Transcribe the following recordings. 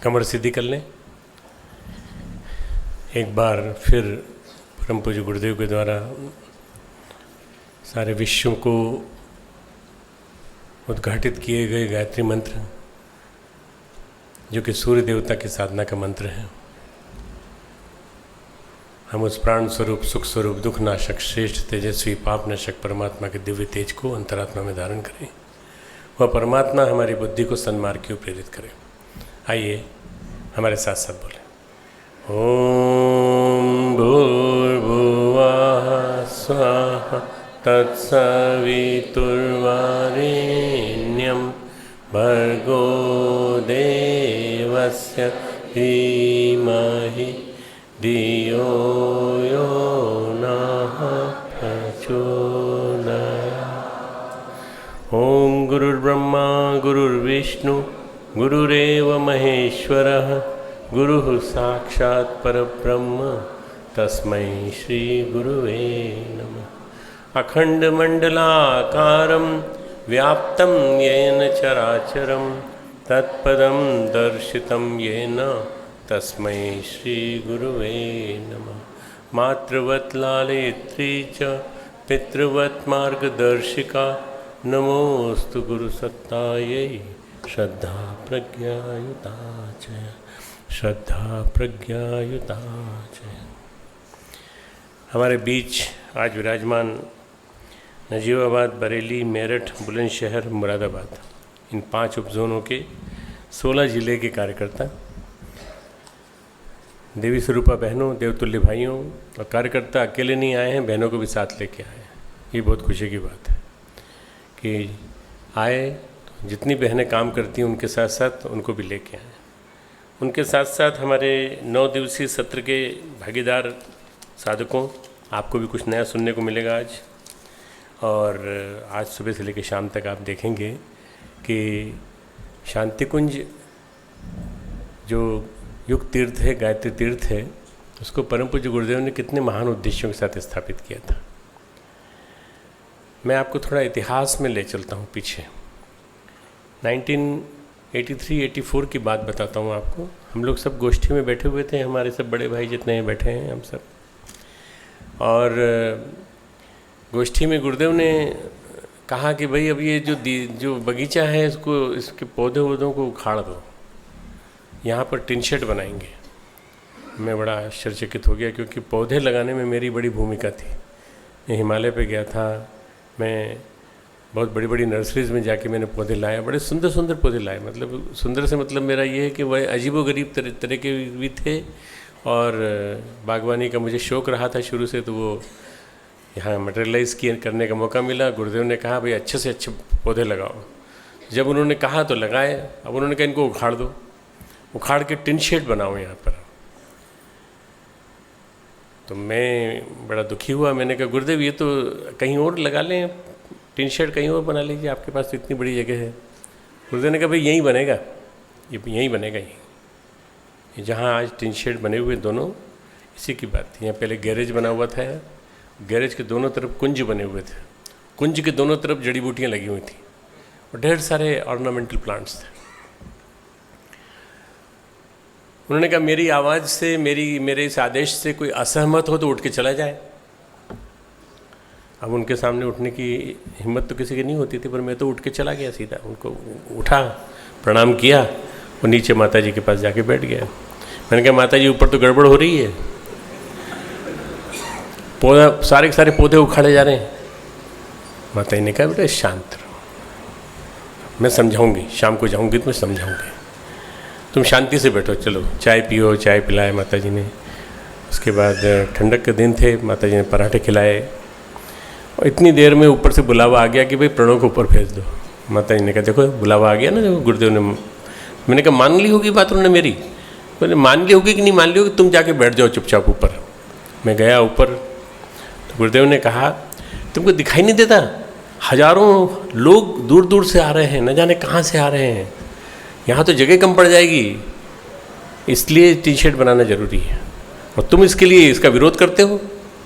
कमर सीधी कर लें। एक बार फिर परम पूज्य गुरुदेव के द्वारा सारे विश्व को उद्घाटित किए गए गायत्री मंत्र, जो कि सूर्य देवता की साधना का मंत्र है, हम उस प्राण स्वरूप, सुख स्वरूप, दुख नाशक, श्रेष्ठ, तेजस्वी, पाप नाशक परमात्मा के दिव्य तेज को अंतरात्मा में धारण करें। वह परमात्मा हमारी बुद्धि को सन्मार्ग की ओर प्रेरित करें। आइए हमारे साथ साथ बोले। ओम भूर्भुवः स्वाहा तत्सवितुर्वरेण्यं भर्गो देवस्य धीमहि धियो यो नः प्रचोदयात्। ओम गुरुर्ब्रह्मा गुरुर्विष्णु गुरुरेव महेश्वरः गुरुः साक्षात् परब्रह्म तस्मै श्री गुरुवे नमः। अखण्डमण्डलाकारं व्याप्तं येन चराचरं तत्पदं दर्शितं येन तस्मै श्री गुरुवे नमः। मातृवत् लालित्री च पितृवत् मार्गदर्शिका नमोस्तु गुरुसत्तायै श्रद्धा प्रज्ञायुता च श्रद्धा प्रज्ञायुता च। हमारे बीच आज विराजमान नजीबाबाद, बरेली, मेरठ, बुलंदशहर, मुरादाबाद, इन 5 उपजोनों के 16 जिले के कार्यकर्ता, देवी स्वरूपा बहनों, देवतुल्य भाइयों और कार्यकर्ता अकेले नहीं आए हैं, बहनों को भी साथ लेके आए हैं। ये बहुत खुशी की बात है कि आए, जितनी बहनें काम करती हैं उनके साथ साथ उनको भी लेके आए। उनके साथ साथ हमारे 9 दिवसीय सत्र के भागीदार साधकों, आपको भी कुछ नया सुनने को मिलेगा आज। और आज सुबह से लेकर शाम तक आप देखेंगे कि शांति कुंज जो युग तीर्थ है, गायत्री तीर्थ है, उसको परम पूज्य गुरुदेव ने कितने महान उद्देश्यों के साथ स्थापित किया था। मैं आपको थोड़ा इतिहास में ले चलता हूँ पीछे। 1983-84 की बात बताता हूँ आपको। हम लोग सब गोष्ठी में बैठे हुए थे, हमारे सब बड़े भाई जितने बैठे हैं हम सब, और गोष्ठी में गुरुदेव ने कहा कि भाई अब ये जो बगीचा है इसके पौधे वौधों को उखाड़ दो, यहाँ पर टिन शेड बनाएंगे। मैं बड़ा आश्चर्यचकित हो गया, क्योंकि पौधे लगाने में मेरी बड़ी भूमिका थी। मैं हिमालय पे गया था, मैं बहुत बड़ी बड़ी नर्सरीज़ में जाके मैंने पौधे लाए, बड़े सुंदर सुंदर पौधे लाए। मतलब सुंदर से मतलब मेरा ये है कि वह अजीबोगरीब तरह के भी थे, और बागवानी का मुझे शौक़ रहा था शुरू से, तो वो यहाँ मटेरियलाइज़ करने का मौका मिला। गुरुदेव ने कहा भाई अच्छे से अच्छे पौधे लगाओ। जब उन्होंने कहा तो लगाए। अब उन्होंने कहा इनको उखाड़ दो, उखाड़ के टिन शेड बनाओ यहाँ पर। तो मैं बड़ा दुखी हुआ। मैंने कहा गुरुदेव ये तो कहीं और लगा लें, टिन शेड कहीं और बना लीजिए, आपके पास तो इतनी बड़ी जगह है। गुरुदेव ने कहा भाई यहीं बनेगा, ये यहीं बनेगा। ये जहाँ आज टिन शेड बने हुए दोनों, इसी की बात थी। यहाँ पहले गैरेज बना हुआ था, गैरेज के दोनों तरफ कुंज बने हुए थे, कुंज के दोनों तरफ जड़ी बूटियाँ लगी हुई थी और ढेर सारे ऑर्नामेंटल प्लांट्स थे। उन्होंने कहा मेरी आवाज़ से, मेरे इस आदेश से कोई असहमत हो तो उठ के चला जाए। अब उनके सामने उठने की हिम्मत तो किसी की नहीं होती थी, पर मैं तो उठ के चला गया सीधा। उनको उठा, प्रणाम किया और नीचे माता जी के पास जाके बैठ गया। मैंने कहा माता जी ऊपर तो गड़बड़ हो रही है, पौधा सारे के सारे पौधे उखाड़े जा रहे हैं। माता जी ने कहा बेटा शांत रहो, मैं समझाऊंगी, शाम को जाऊंगी तो मैं समझाऊंगी, तुम शांति से बैठो, चलो चाय पियो। चाय पिलाए माता जी ने। उसके बाद ठंडक के दिन थे, माता जी ने पराठे खिलाए। और इतनी देर में ऊपर से बुलावा आ गया कि भाई प्रणव को ऊपर भेज दो। माता जी ने कहा देखो बुलावा आ गया ना, देखो गुरुदेव ने। मैंने कहा मान ली होगी बात उन्होंने मेरी। मैंने मान ली होगी कि नहीं मान ली होगी, तुम जाके बैठ जाओ चुपचाप ऊपर। मैं गया ऊपर, तो गुरुदेव ने कहा तुमको दिखाई नहीं देता, हजारों लोग दूर दूर से आ रहे हैं, न जाने कहाँ से आ रहे हैं, यहाँ तो जगह कम पड़ जाएगी, इसलिए टी शर्ट बनाना ज़रूरी है। और तुम इसके लिए इसका विरोध करते हो,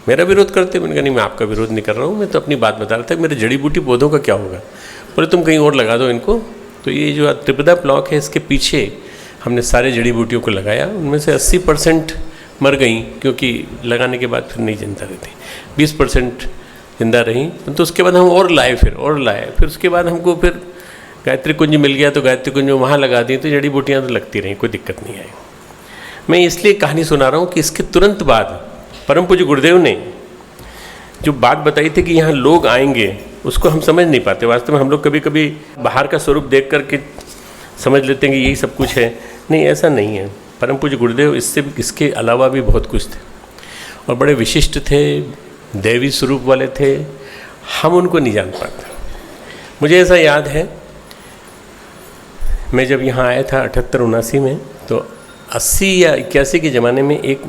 मेरा विरोध करते हो। मैंने कहा नहीं, मैं आपका विरोध नहीं कर रहा हूँ, मैं तो अपनी बात बता रहा था। मेरे जड़ी बूटी पौधों का क्या होगा? बोले तुम कहीं और लगा दो इनको। तो ये जो त्रिपदा ब्लॉक है, इसके पीछे हमने सारे जड़ी बूटियों को लगाया, उनमें से 80% मर गई क्योंकि लगाने के बाद फिर नहीं जिंदा रहती, 20% जिंदा रहीं। तो उसके बाद हम और लाए, फिर उसके बाद हमको फिर गायत्री कुंज मिल गया तो गायत्री कुंज में वहाँ लगा दी, तो जड़ी बूटियाँ तो लगती रहीं, कोई दिक्कत नहीं आई। मैं इसलिए कहानी सुना रहा हूँ कि इसके तुरंत बाद परम पूज्य गुरुदेव ने जो बात बताई थी कि यहाँ लोग आएंगे, उसको हम समझ नहीं पाते। वास्तव में हम लोग कभी कभी बाहर का स्वरूप देख करके समझ लेते हैं कि यही सब कुछ है, नहीं, ऐसा नहीं है। परम पूज्य गुरुदेव इसके अलावा भी बहुत कुछ थे और बड़े विशिष्ट थे, दैवी स्वरूप वाले थे, हम उनको नहीं जान पाते। मुझे ऐसा याद है, मैं जब यहाँ आया था 78-79 में, तो 80 या 81 के ज़माने में एक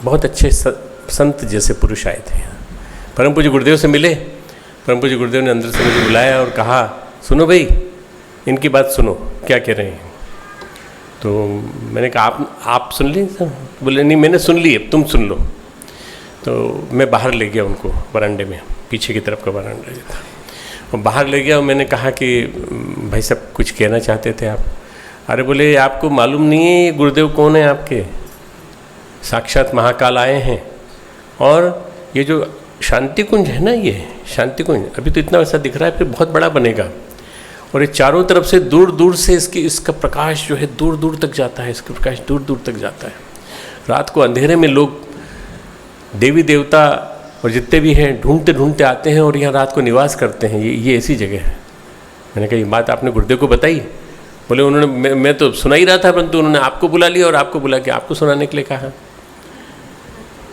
बहुत अच्छे संत जैसे पुरुष आए थे। परम पूज्य गुरुदेव से मिले, परम पूज्य गुरुदेव ने अंदर से मुझे बुलाया और कहा, सुनो भाई, इनकी बात सुनो, क्या कह रहे हैं। तो मैंने कहा आप सुन ली सर? बोले नहीं, मैंने सुन ली, अब तुम सुन लो। तो मैं बाहर ले गया उनको, बरामदे में, पीछे की तरफ का बरामदा था, और बाहर ले गया और मैंने कहा कि भाई साहब कुछ कहना चाहते थे आप? अरे बोले आपको मालूम नहीं है ये गुरुदेव कौन है आपके? साक्षात महाकाल आए हैं, और ये जो शांति कुंज है ना, ये शांति कुंज अभी तो इतना वैसा दिख रहा है, फिर बहुत बड़ा बनेगा, और ये चारों तरफ से दूर दूर से इसका प्रकाश जो है दूर दूर तक जाता है, इसका प्रकाश दूर दूर तक जाता है। रात को अंधेरे में लोग देवी देवता और जितने भी हैं ढूंढते ढूंढते आते हैं और यहाँ रात को निवास करते हैं। ये ऐसी जगह है। मैंने कहा ये बात आपने गुरुदेव को बताई? बोले उन्होंने, मैं तो सुना ही रहा था, परंतु उन्होंने आपको बुला लिया और आपको बुला के आपको सुनाने के लिए कहा।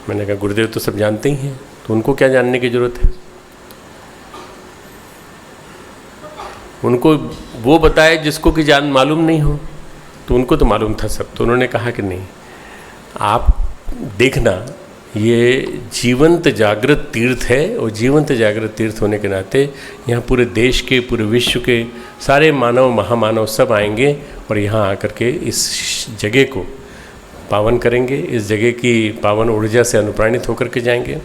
मैंने कहा गुरुदेव तो सब जानते ही हैं, तो उनको क्या जानने की ज़रूरत है? उनको वो बताए जिसको कि जान मालूम नहीं हो, तो उनको तो मालूम था सब। तो उन्होंने कहा कि नहीं, आप देखना, ये जीवंत जागृत तीर्थ है, और जीवंत जागृत तीर्थ होने के नाते यहाँ पूरे देश के, पूरे विश्व के सारे मानव महामानव सब आएंगे और यहाँ आकर के इस जगह को पावन करेंगे, इस जगह की पावन ऊर्जा से अनुप्राणित होकर के जाएंगे।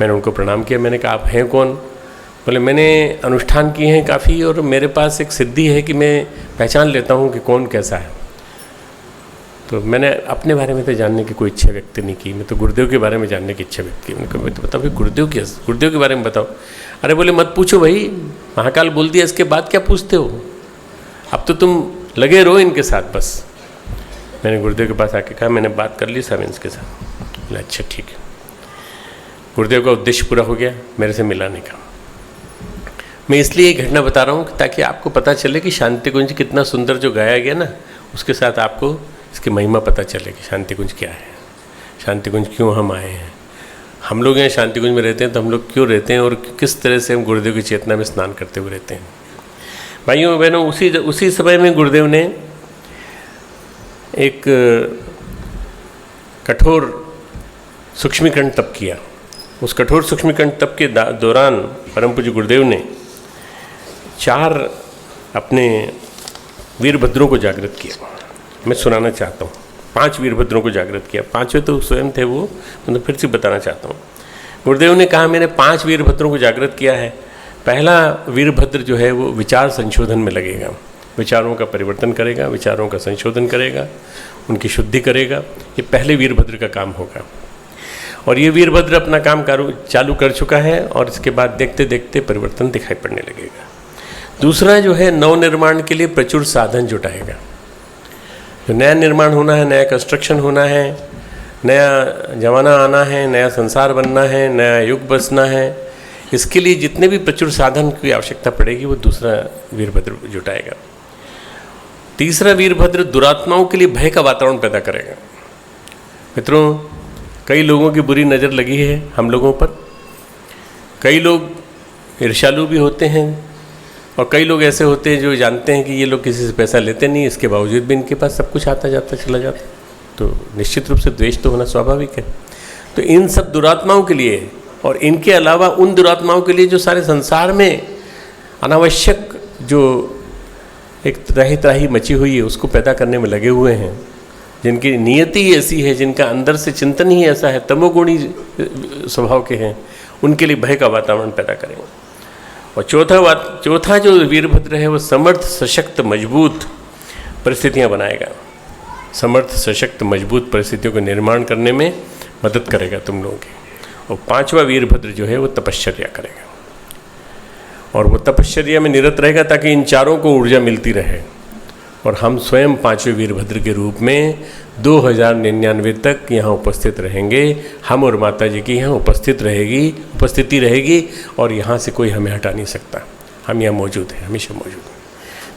मैंने उनको प्रणाम किया। मैंने कहा आप हैं कौन? बोले मैंने अनुष्ठान किए हैं काफ़ी, और मेरे पास एक सिद्धि है कि मैं पहचान लेता हूँ कि कौन कैसा है। तो मैंने अपने बारे में तो जानने की कोई इच्छा व्यक्त नहीं की, मैं तो गुरुदेव के बारे में जानने की इच्छा व्यक्त की। मैंने कहा तो बताओ भाई गुरुदेव के बारे में बताओ। अरे बोले मत पूछो भाई, महाकाल बोल दिया, इसके बाद क्या पूछते हो, अब तो तुम लगे रहो इनके साथ बस। मैंने गुरुदेव के पास आके कहा मैंने बात कर ली साहब इनके साथ। बोले अच्छा ठीक है। गुरुदेव का उद्देश्य पूरा हो गया मेरे से मिलाने का। मैं इसलिए ये घटना बता रहा हूँ ताकि आपको पता चले कि शांति कुंज कितना सुंदर जो गाया गया ना, उसके साथ आपको इसकी महिमा पता चले कि शांति कुंज क्या है, शांति कुंज क्यों हम आए हैं, हम लोग यहाँ शांति कुंज में रहते हैं तो हम लोग क्यों रहते हैं, और किस तरह से हम गुरुदेव की चेतना में स्नान करते हुए रहते हैं। भाइयों बहनों, उसी समय में गुरुदेव ने एक कठोर सूक्ष्मीकरण तप किया। उस कठोर सूक्ष्मीकरण तप के दौरान परम पूज्य गुरुदेव ने 4 अपने वीरभद्रों को जागृत किया। मैं सुनाना चाहता हूँ। 5 वीरभद्रों को जागृत किया। 5वें तो स्वयं थे वो, मतलब फिर से बताना चाहता हूँ। गुरुदेव ने कहा मैंने 5 वीरभद्रों को जागृत किया है। पहला वीरभद्र जो है वो विचार संशोधन में लगेगा, विचारों का परिवर्तन करेगा, विचारों का संशोधन करेगा, उनकी शुद्धि करेगा। ये पहले वीरभद्र का काम होगा, और ये वीरभद्र अपना काम चालू कर चुका है, और इसके बाद देखते देखते परिवर्तन दिखाई पड़ने लगेगा। दूसरा जो है नव निर्माण के लिए प्रचुर साधन जुटाएगा। जो नया निर्माण होना है, नया कंस्ट्रक्शन होना है, नया जमाना आना है, नया संसार बनना है, नया युग बसना है, इसके लिए जितने भी प्रचुर साधन की आवश्यकता पड़ेगी वो दूसरा वीरभद्र जुटाएगा। तीसरा वीरभद्र दुरात्माओं के लिए भय का वातावरण पैदा करेगा। मित्रों, कई लोगों की बुरी नज़र लगी है हम लोगों पर। कई लोग ईर्ष्यालु भी होते हैं, और कई लोग ऐसे होते हैं जो जानते हैं कि ये लोग किसी से पैसा लेते नहीं, इसके बावजूद भी इनके पास सब कुछ आता जाता चला जाता, तो निश्चित रूप से द्वेष तो होना स्वाभाविक है। तो इन सब दुरात्माओं के लिए, और इनके अलावा उन दुरात्माओं के लिए जो सारे संसार में अनावश्यक जो एक त्राही मची हुई है उसको पैदा करने में लगे हुए हैं, जिनकी नियति ही ऐसी है, जिनका अंदर से चिंतन ही ऐसा है, तमोगुणी स्वभाव के हैं, उनके लिए भय का वातावरण पैदा करेंगे। और चौथा जो वीरभद्र है वो समर्थ, सशक्त, मजबूत, परिस्थितियाँ बनाएगा, समर्थ सशक्त मजबूत परिस्थितियों का निर्माण करने में मदद करेगा तुम लोगों की। और 5वां वीरभद्र जो है वो तपश्चर्या करेगा, और वो तपश्चर्या में निरत रहेगा ताकि इन चारों को ऊर्जा मिलती रहे। और हम स्वयं 5वें वीरभद्र के रूप में 2099 तक यहाँ उपस्थित रहेंगे। हम और माता जी की यहाँ उपस्थिति रहेगी, और यहाँ से कोई हमें हटा नहीं सकता। हम यहाँ मौजूद हैं, हमेशा मौजूद हैं।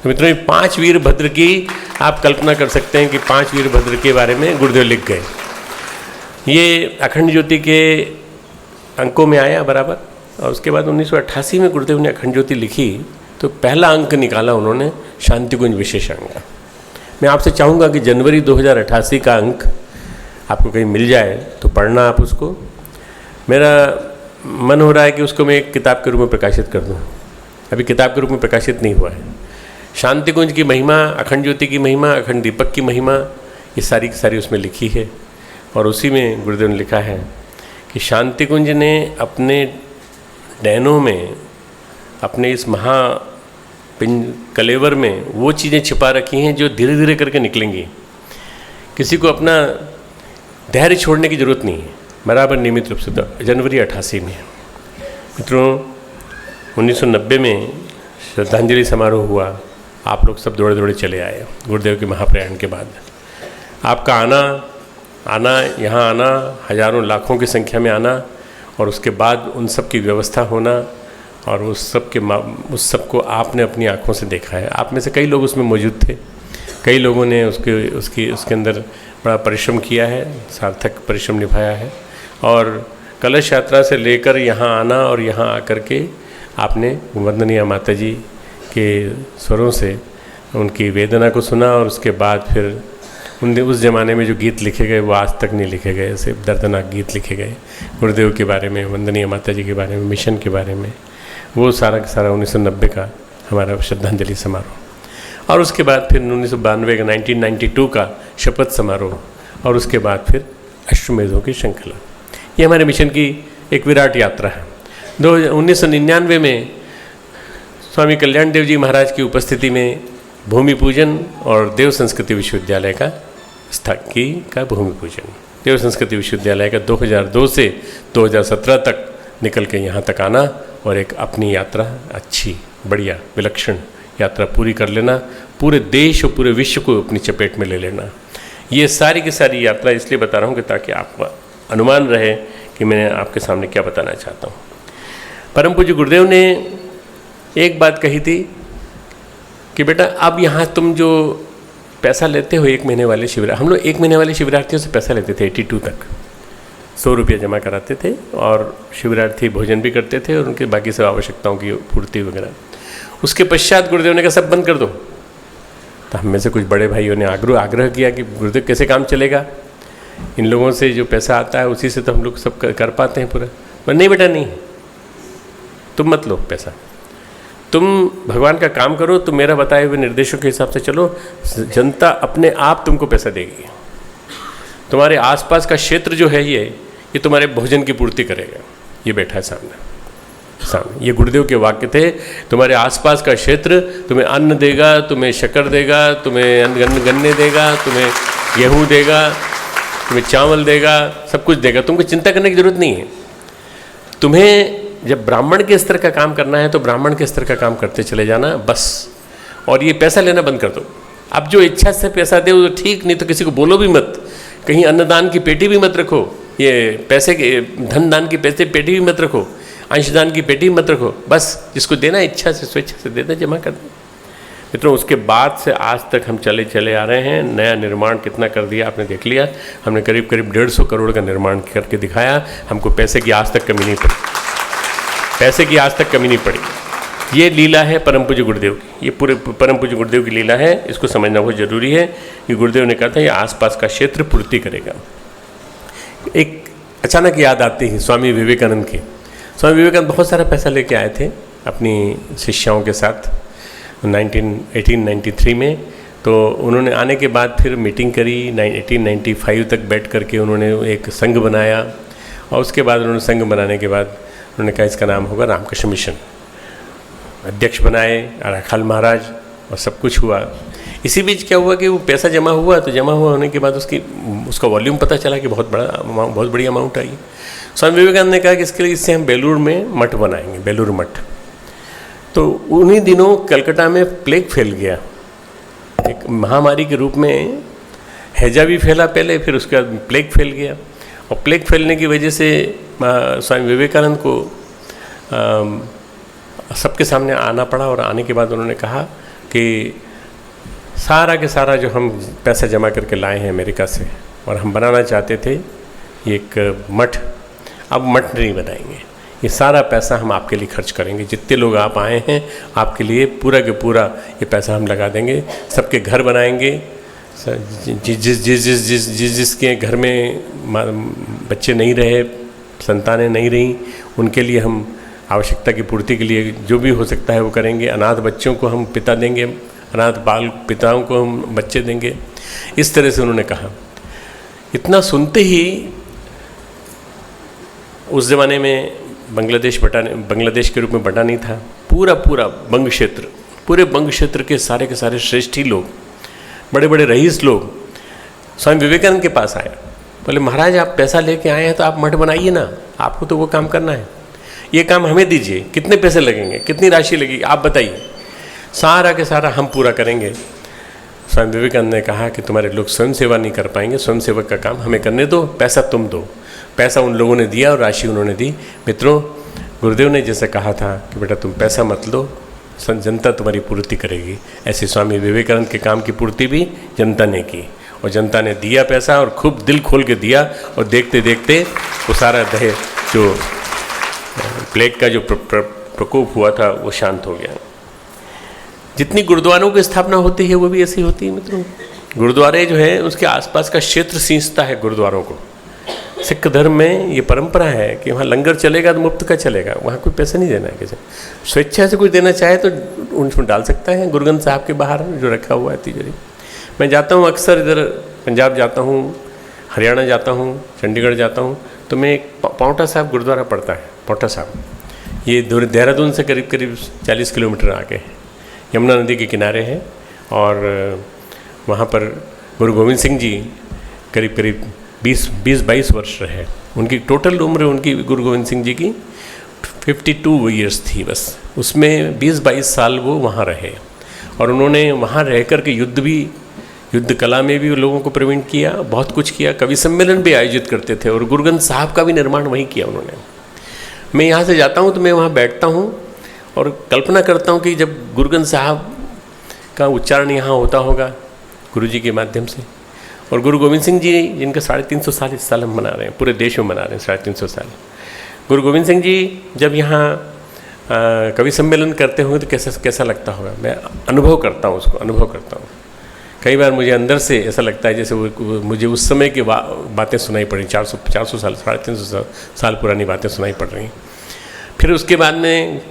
तो मित्रों, ये 5 वीरभद्र की आप कल्पना कर सकते हैं कि 5 वीरभद्र के बारे में गुरुदेव लिख गए। ये अखंड ज्योति के अंकों में आया बराबर, और उसके बाद 1988 में गुरुदेव ने अखंड ज्योति लिखी तो पहला अंक निकाला उन्होंने शांति कुंज विशेष अंक। मैं आपसे चाहूँगा कि जनवरी 2088 का अंक आपको कहीं मिल जाए तो पढ़ना आप उसको। मेरा मन हो रहा है कि उसको मैं एक किताब के रूप में प्रकाशित कर दूँ। अभी किताब के रूप में प्रकाशित नहीं हुआ है। शांति कुंज की महिमा, अखंड ज्योति की महिमा, अखंड दीपक की महिमा, ये सारी की सारी उसमें लिखी है। और उसी में गुरुदेव ने लिखा है कि शांति कुंज ने अपने डैनों में, अपने इस कलेवर में वो चीज़ें छिपा रखी हैं जो धीरे धीरे करके निकलेंगी। किसी को अपना धैर्य छोड़ने की ज़रूरत नहीं है, बराबर नियमित रूप से। तो जनवरी 88 में मित्रों 1990 में श्रद्धांजलि समारोह हुआ। आप लोग सब दौड़े दौड़े चले आए गुरुदेव के महाप्रयाण के बाद। आपका आना यहाँ आना, हजारों लाखों की संख्या में आना, और उसके बाद उन सब की व्यवस्था होना, और उस सब को आपने अपनी आँखों से देखा है। आप में से कई लोग उसमें मौजूद थे। कई लोगों ने उसके अंदर बड़ा परिश्रम किया है, सार्थक परिश्रम निभाया है। और कलश यात्रा से लेकर यहाँ आना और यहाँ आकर के आपने वंदनीय माता जी के स्वरों से उनकी वेदना को सुना, और उसके बाद फिर उस ज़माने में जो गीत लिखे गए वो आज तक नहीं लिखे गए। ऐसे दर्दनाक गीत लिखे गए गुरुदेव के बारे में, वंदनीय माता जी के बारे में, मिशन के बारे में। वो सारा का सारा 1990 का हमारा श्रद्धांजलि समारोह। और उसके बाद फिर 1992 का 1992 का शपथ समारोह, और उसके बाद फिर अश्वमेधों की श्रृंखला। ये हमारे मिशन की एक विराट यात्रा है। 1999 में स्वामी कल्याण देव जी महाराज की उपस्थिति में भूमि पूजन और देव संस्कृति विश्वविद्यालय का भूमि पूजन, देव संस्कृति विश्वविद्यालय का 2002 से 2017 तक निकल के यहाँ तक आना, और एक अपनी यात्रा अच्छी बढ़िया विलक्षण यात्रा पूरी कर लेना, पूरे देश और पूरे विश्व को अपनी चपेट में ले लेना। ये सारी की सारी यात्रा इसलिए बता रहा हूँ कि ताकि आपका अनुमान रहे कि मैं आपके सामने क्या बताना चाहता हूँ। परम पूज्य गुरुदेव ने एक बात कही थी कि बेटा अब यहाँ तुम जो पैसा लेते हो 1 महीने वाले शिविर, हम लोग 1 महीने वाले शिविरार्थियों से पैसा लेते थे 82 तक, 100 रुपये जमा कराते थे, और शिविरार्थी भोजन भी करते थे और उनके बाकी सब आवश्यकताओं की पूर्ति वगैरह। उसके पश्चात गुरुदेव ने कहा सब बंद कर दो। तो हम में से कुछ बड़े भाइयों ने आग्रह किया कि गुरुदेव कैसे काम चलेगा, इन लोगों से जो पैसा आता है उसी से तो हम लोग सब कर पाते हैं पूरा। पर नहीं बेटा नहीं, तुम मत लो पैसा, तुम भगवान का काम करो, तुम मेरा बताए हुए निर्देशों के हिसाब से चलो, जनता अपने आप तुमको पैसा देगी। तुम्हारे आसपास का क्षेत्र जो है ये तुम्हारे भोजन की पूर्ति करेगा। ये बैठा है सामने, ये गुरुदेव के वाक्य थे। तुम्हारे आसपास का क्षेत्र तुम्हें अन्न देगा, तुम्हें शक्कर देगा, तुम्हें गन्ने देगा, तुम्हें गेहूँ देगा, तुम्हें चावल देगा, सब कुछ देगा। तुमको चिंता करने की जरूरत नहीं है। तुम्हें जब ब्राह्मण के स्तर का काम करना है तो ब्राह्मण के स्तर का काम करते चले जाना बस, और ये पैसा लेना बंद कर दो। अब जो इच्छा से पैसा दे वो तो ठीक, नहीं तो किसी को बोलो भी मत। कहीं अन्नदान की पेटी भी मत रखो, ये पैसे के धन दान की पेटी भी मत रखो, अंशदान की पेटी भी मत रखो। बस जिसको देना इच्छा से स्वेच्छा से दे दे, जमा कर दे। मित्रों उसके बाद से आज तक हम चले आ रहे हैं। नया निर्माण कितना कर दिया आपने देख लिया। हमने करीब 150 करोड़ का निर्माण करके दिखाया। हमको पैसे की आज तक कमी नहीं पड़ी, पैसे की आज तक कमी नहीं पड़ी। ये लीला है परम पूज्य गुरुदेव की, ये पूरे परम पूज्य गुरुदेव की लीला है। इसको समझना बहुत जरूरी है कि गुरुदेव ने कहा था ये आसपास का क्षेत्र पूर्ति करेगा। एक अचानक याद आती है स्वामी विवेकानंद की। स्वामी विवेकानंद बहुत सारा पैसा लेके आए थे अपनी शिष्याओं के साथ 1893 में। तो उन्होंने आने के बाद फिर मीटिंग करी। 1895 तक बैठ करके उन्होंने एक संघ बनाया, और उसके बाद उन्होंने संघ बनाने के बाद उन्होंने कहा इसका नाम होगा रामकृष्ण मिशन। अध्यक्ष बनाए राखाल महाराज, और सब कुछ हुआ। इसी बीच क्या हुआ कि वो पैसा जमा हुआ, तो जमा हुआ होने के बाद उसका वॉल्यूम पता चला कि बहुत बड़ी अमाउंट आई। स्वामी विवेकानंद ने कहा कि इसके लिए इससे हम बेलूर में मठ बनाएंगे, बेलूर मठ। तो उन्हीं दिनों कलकत्ता में प्लेग फैल गया, एक महामारी के रूप में। हैजा भी फैला पहले, फिर उसके बाद प्लेग फैल गया, और प्लेग फैलने की वजह से स्वामी विवेकानंद को सबके सामने आना पड़ा। और आने के बाद उन्होंने कहा कि सारा के सारा जो हम पैसा जमा करके लाए हैं अमेरिका से, और हम बनाना चाहते थे एक मठ, अब मठ नहीं बनाएंगे, ये सारा पैसा हम आपके लिए खर्च करेंगे। जितने लोग आप आए हैं आपके लिए पूरा के पूरा ये पैसा हम लगा देंगे, सबके घर बनाएंगे। जिसके घर में बच्चे नहीं रहे, संतानें नहीं रहीं, उनके लिए हम आवश्यकता की पूर्ति के लिए जो भी हो सकता है वो करेंगे। अनाथ बच्चों को हम पिता देंगे, अनाथ बाल पिताओं को हम बच्चे देंगे। इस तरह से उन्होंने कहा। इतना सुनते ही उस ज़माने में बांग्लादेश के रूप में बटा नहीं था, पूरा बंग क्षेत्र, पूरे बंग क्षेत्र के सारे श्रेष्ठी लोग, बड़े बड़े रईस लोग स्वामी विवेकानंद के पास आए। बोले महाराज आप पैसा लेके आए हैं तो आप मठ बनाइए ना, आपको तो वो काम करना है, ये काम हमें दीजिए, कितने पैसे लगेंगे, कितनी राशि लगेगी आप बताइए, सारा के सारा हम पूरा करेंगे। स्वामी विवेकानंद ने कहा कि तुम्हारे लोग स्वयं सेवा नहीं कर पाएंगे, स्वयं सेवक का काम हमें करने दो, पैसा तुम दो। पैसा उन लोगों ने दिया और राशि उन्होंने दी। मित्रों, गुरुदेव ने जैसे कहा था कि बेटा तुम पैसा मत लो, जनता तुम्हारी पूर्ति करेगी, ऐसे स्वामी विवेकानंद के काम की पूर्ति भी जनता ने की, और जनता ने दिया पैसा और खूब दिल खोल के दिया, और देखते देखते वो सारा जो प्लेग का जो प्रकोप हुआ था वो शांत हो गया। जितनी गुरुद्वारों की स्थापना होती है वो भी ऐसी होती है मित्रों। गुरुद्वारे जो है उसके आसपास का क्षेत्र सींचता है गुरुद्वारों को। सिख धर्म में ये परंपरा है कि वहाँ लंगर चलेगा तो मुफ्त का चलेगा, वहाँ कोई पैसा नहीं देना है किसी। स्वेच्छा से कुछ देना चाहे तो उनमें डाल सकता है। गुरु ग्रंथ साहब के बाहर जो रखा हुआ है तिजोरी। मैं जाता हूँ अक्सर, इधर पंजाब जाता हूँ, हरियाणा जाता हूँ, चंडीगढ़ जाता हूँ, तो मैं एक पांवटा साहब गुरुद्वारा पड़ता है, पांवटा साहब, ये देहरादून से करीब 40 किलोमीटर आगे है, यमुना नदी के किनारे है। और वहाँ पर गुरु गोविंद सिंह जी करीब 20-22 वर्ष रहे। उनकी टोटल उम्र उनकी गुरु गोविंद सिंह जी की 52 ईयर्स थी बस, उसमें 20-22 साल वो वहाँ रहे। और उन्होंने वहाँ रह कर के युद्ध कला में भी लोगों को प्रवीण किया, बहुत कुछ किया, कवि सम्मेलन भी आयोजित करते थे, और गुरु ग्रंथ साहब का भी निर्माण वहीं किया उन्होंने। मैं यहाँ से जाता हूँ तो मैं वहाँ बैठता हूँ और कल्पना करता हूँ कि जब गुरु ग्रंथ साहब का उच्चारण यहाँ होता होगा गुरु जी के माध्यम से, और गुरु गोविंद सिंह जी जिनका 350 साल इस साल हम मना रहे हैं, पूरे देश में मना रहे हैं 350 साल। गुरु गोविंद सिंह जी जब यहाँ कवि सम्मेलन करते होंगे तो कैसा लगता होगा। मैं अनुभव करता हूँ, उसको अनुभव करता हूँ। कई बार मुझे अंदर से ऐसा लगता है जैसे वो मुझे उस समय की बातें सुनाई पड़ रही, 400 साल 350 साल पुरानी बातें सुनाई पड़ रही। फिर उसके बाद में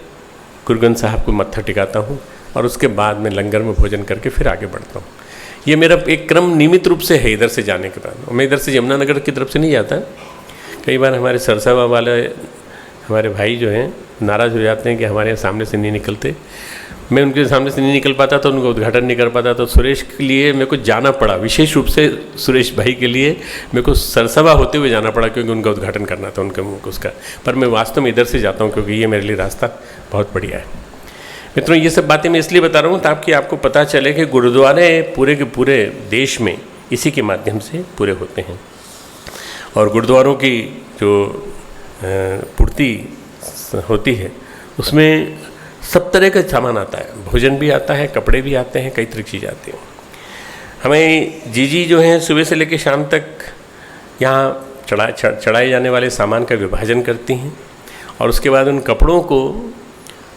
गुरु ग्रंथ साहब को मत्था टिकाता हूँ, और उसके बाद में लंगर में भोजन करके फिर आगे बढ़ता हूँ। ये मेरा एक क्रम नियमित रूप से है इधर से जाने के बाद। मैं इधर से यमुनानगर की तरफ से नहीं जाता। कई बार हमारे सरसावा वाले हमारे भाई जो हैं नाराज़ हो जाते हैं कि हमारे सामने से नहीं निकलते। मैं उनके सामने से नहीं निकल पाता, तो उनका उद्घाटन नहीं कर पाता। तो सुरेश के लिए मेरे को जाना पड़ा, विशेष रूप से सुरेश भाई के लिए मेरे को सरसभा होते हुए जाना पड़ा, क्योंकि उनका उद्घाटन करना था उसका। पर मैं वास्तव में इधर से जाता हूँ क्योंकि ये मेरे लिए रास्ता बहुत बढ़िया है। मित्रों, ये सब बातें मैं इसलिए बता रहा हूँ ताकि आपको पता चले कि गुरुद्वारे पूरे के पूरे देश में इसी के माध्यम से पूरे होते हैं। और गुरुद्वारों की जो पूर्ति होती है उसमें सब तरह का सामान आता है, भोजन भी आता है, कपड़े भी आते हैं, कई तरह की चीज़ें आती हैं। हमें जीजी जो हैं सुबह से लेकर शाम तक यहाँ चढ़ाए जाने वाले सामान का विभाजन करती हैं, और उसके बाद उन कपड़ों को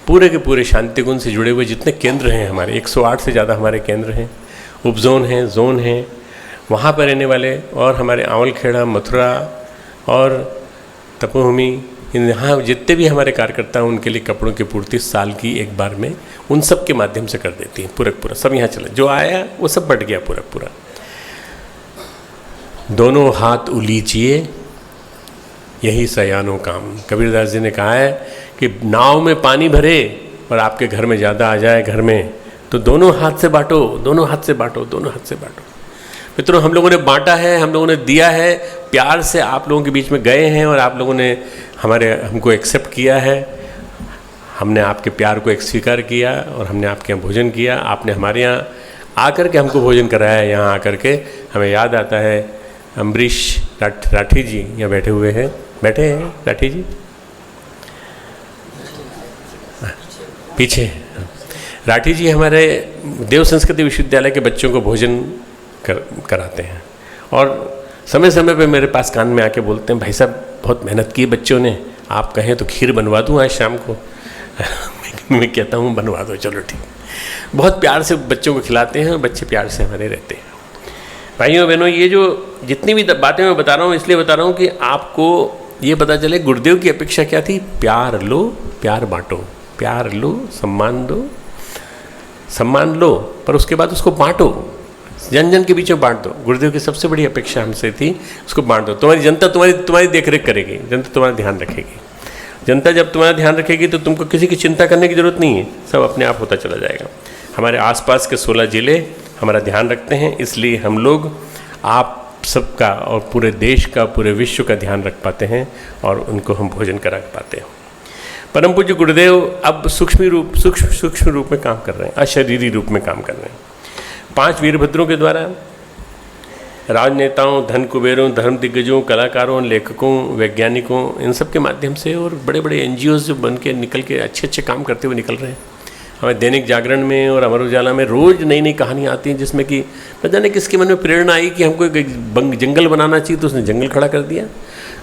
पूरे के पूरे शांति कुंज से जुड़े हुए जितने केंद्र हैं हमारे, 108 से ज़्यादा हमारे केंद्र हैं, उपजोन हैं, जोन हैं, वहाँ पर रहने वाले, और हमारे आंवलखेड़ा, मथुरा और तपोभूमि, यहाँ जितने भी हमारे कार्यकर्ता हैं उनके लिए कपड़ों की पूर्ति साल की एक बार में उन सब के माध्यम से कर देती हैं। पूरा सब यहाँ चला, जो आया वो सब बट गया पूरा। दोनों हाथ उलीचिए यही सयानो काम। कबीरदास जी ने कहा है कि नाव में पानी भरे और आपके घर में ज़्यादा आ जाए घर में, तो दोनों हाथ से बांटो, दोनों हाथ से बांटो, दोनों हाथ से बांटो। मित्रों, हम लोगों ने बांटा है, हम लोगों ने दिया है, प्यार से आप लोगों के बीच में गए हैं और आप लोगों ने हमको एक्सेप्ट किया है, हमने आपके प्यार को एक स्वीकार किया और हमने आपके यहाँ भोजन किया। आपने हमारे यहाँ आकर के हमको भोजन कराया। यहाँ आकर के हमें याद आता है अम्बरीश राठी जी यहाँ बैठे हुए हैं, बैठे हैं राठी जी पीछे। राठी जी हमारे देव संस्कृति विश्वविद्यालय के बच्चों को भोजन कराते हैं और समय समय पे मेरे पास कान में आके बोलते हैं, भाई साहब बहुत मेहनत की बच्चों ने, आप कहें तो खीर बनवा दूँ आज शाम को। मैं कहता हूँ बनवा दो, चलो ठीक। बहुत प्यार से बच्चों को खिलाते हैं और बच्चे प्यार से हमारे रहते हैं। भाइयों बहनों, ये जो जितनी भी बातें मैं बता रहा हूँ इसलिए बता रहा हूँ कि आपको ये पता चले गुरुदेव की अपेक्षा क्या थी। प्यार लो, प्यार बांटो, प्यार लो, सम्मान दो, सम्मान लो, पर उसके बाद उसको बांटो, जन जन के बीच में बांट दो। गुरुदेव की सबसे बड़ी अपेक्षा हमसे थी, उसको बांट दो। तुम्हारी जनता तुम्हारी देख रेख करेगी, जनता तुम्हारा ध्यान रखेगी। जनता जब तुम्हारा ध्यान रखेगी तो तुमको किसी की चिंता करने की जरूरत नहीं है, सब अपने आप होता चला जाएगा। हमारे आसपास के 16 जिले हमारा ध्यान रखते हैं, इसलिए हम लोग आप सबका और पूरे देश का, पूरे विश्व का ध्यान रख पाते हैं और उनको हम भोजन करा पाते हैं। परम पूज्य गुरुदेव अब सूक्ष्म रूप में काम कर रहे हैं, अशरीरी रूप में काम कर रहे हैं। 5 वीरभद्रों के द्वारा राजनेताओं, धन कुबेरों, धर्म दिग्गजों, कलाकारों, लेखकों, वैज्ञानिकों, इन सब के माध्यम से और बड़े बड़े NGOs जो बन के निकल के अच्छे अच्छे काम करते हुए निकल रहे हैं। हमें दैनिक जागरण में और अमर उजाला में रोज़ नई नई कहानियाँ आती हैं जिसमें कि न जाने किसके मन में प्रेरणा आई कि हमको एक जंगल बनाना चाहिए, तो उसने जंगल खड़ा कर दिया।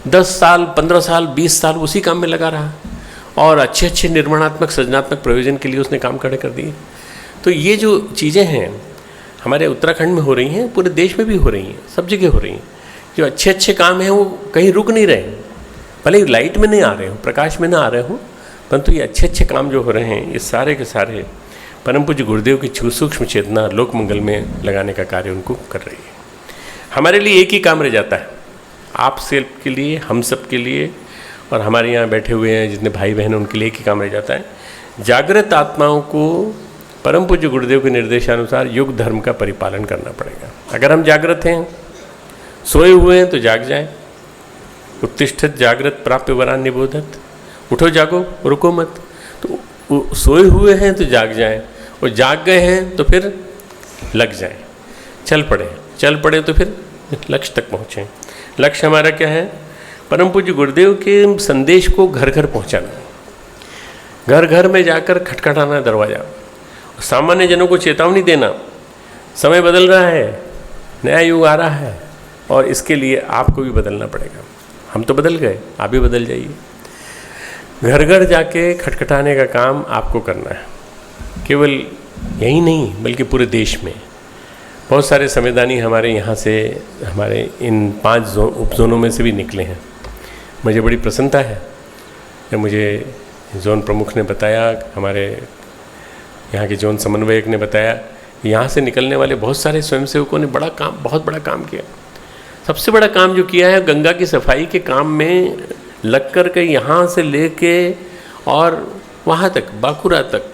10 साल, 15 साल, 20 साल उसी काम में लगा रहा और अच्छे अच्छे निर्माणात्मक, सृजनात्मक प्रयोजन के लिए उसने काम खड़े कर दिए। तो ये जो चीज़ें हैं हमारे उत्तराखंड में हो रही हैं, पूरे देश में भी हो रही हैं, सब जगह हो रही हैं। जो अच्छे अच्छे काम हैं वो कहीं रुक नहीं रहे, भले ही लाइट में नहीं आ रहे हो, प्रकाश में ना आ रहे हो, परंतु ये अच्छे अच्छे काम जो हो रहे हैं ये सारे के सारे परम पूज्य गुरुदेव की सूक्ष्म चेतना लोक मंगल में लगाने का कार्य उनको कर रही है। हमारे लिए एक ही काम रह जाता है, आप सब के लिए, हम सब के लिए और हमारे यहाँ बैठे हुए हैं जितने भाई बहन उनके लिए एक ही काम रह जाता है। जागृत आत्माओं को परम पूज्य गुरुदेव के निर्देशानुसार युग धर्म का परिपालन करना पड़ेगा। अगर हम जागृत हैं, सोए हुए हैं तो जाग जाएं। उत्तिष्ठत जागृत प्राप्य वरान निबोधत, उठो जागो रुको मत। तो सोए हुए हैं तो जाग जाएं और जाग गए हैं तो फिर लग जाएं, चल पड़े तो फिर लक्ष्य तक पहुँचें। लक्ष्य हमारा क्या है? परम पूज्य गुरुदेव के संदेश को घर घर पहुँचाना, घर घर में जाकर खटखटाना दरवाज़ा, सामान्य जनों को चेतावनी देना। समय बदल रहा है, नया युग आ रहा है और इसके लिए आपको भी बदलना पड़ेगा। हम तो बदल गए, आप भी बदल जाइए। घर घर जाके खटखटाने का काम आपको करना है, केवल यही नहीं बल्कि पूरे देश में। बहुत सारे संवैधानी हमारे यहाँ से, हमारे इन 5 उप जोनों में से भी निकले हैं। मुझे बड़ी प्रसन्नता है जब मुझे जोन प्रमुख ने बताया, हमारे यहाँ के जोन समन्वयक ने बताया, यहाँ से निकलने वाले बहुत सारे स्वयंसेवकों ने बहुत बड़ा काम किया। सबसे बड़ा काम जो किया है, गंगा की सफाई के काम में लग कर के यहाँ से लेके और वहाँ तक, बांकुरा तक,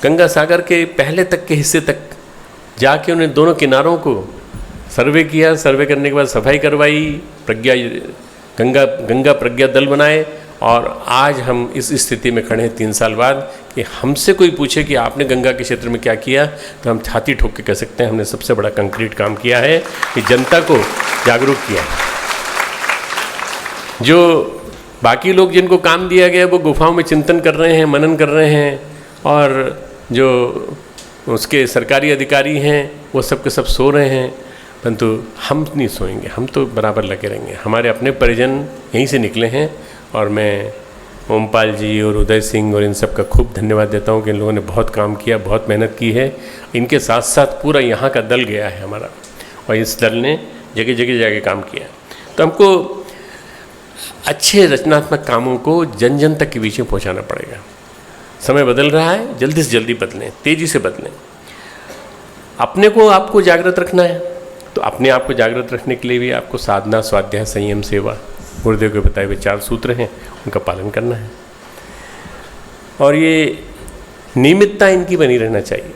गंगा सागर के पहले तक के हिस्से तक जाके उन्हें दोनों किनारों को सर्वे किया। सर्वे करने के बाद सफाई करवाई, गंगा प्रज्ञा दल बनाए और आज हम इस स्थिति में खड़े हैं 3 साल बाद कि हमसे कोई पूछे कि आपने गंगा के क्षेत्र में क्या किया, तो हम छाती ठोक के कह सकते हैं हमने सबसे बड़ा कंक्रीट काम किया है कि जनता को जागरूक किया। जो बाकी लोग जिनको काम दिया गया वो गुफाओं में चिंतन कर रहे हैं, मनन कर रहे हैं, और जो उसके सरकारी अधिकारी हैं वो सब के सब सो रहे हैं, परंतु हम नहीं सोएंगे, हम तो बराबर लगे रहेंगे। हमारे अपने परिजन यहीं से निकले हैं और मैं ओमपाल जी और उदय सिंह और इन सब का खूब धन्यवाद देता हूँ कि इन लोगों ने बहुत काम किया, बहुत मेहनत की है। इनके साथ साथ पूरा यहाँ का दल गया है हमारा, और इस दल ने जगह जगह जाके काम किया। तो हमको अच्छे रचनात्मक कामों को जन जन तक के बीच में पहुँचाना पड़ेगा। समय बदल रहा है, जल्दी से जल्दी बदलें, तेज़ी से बदलें। अपने को आपको जागृत रखना है, तो अपने आप को जागृत रखने के लिए भी आपको साधना, स्वाध्याय, संयम, सेवा, गुरुदेव के बताए हुए 4 सूत्र हैं, उनका पालन करना है। और ये नियमितता इनकी बनी रहना चाहिए।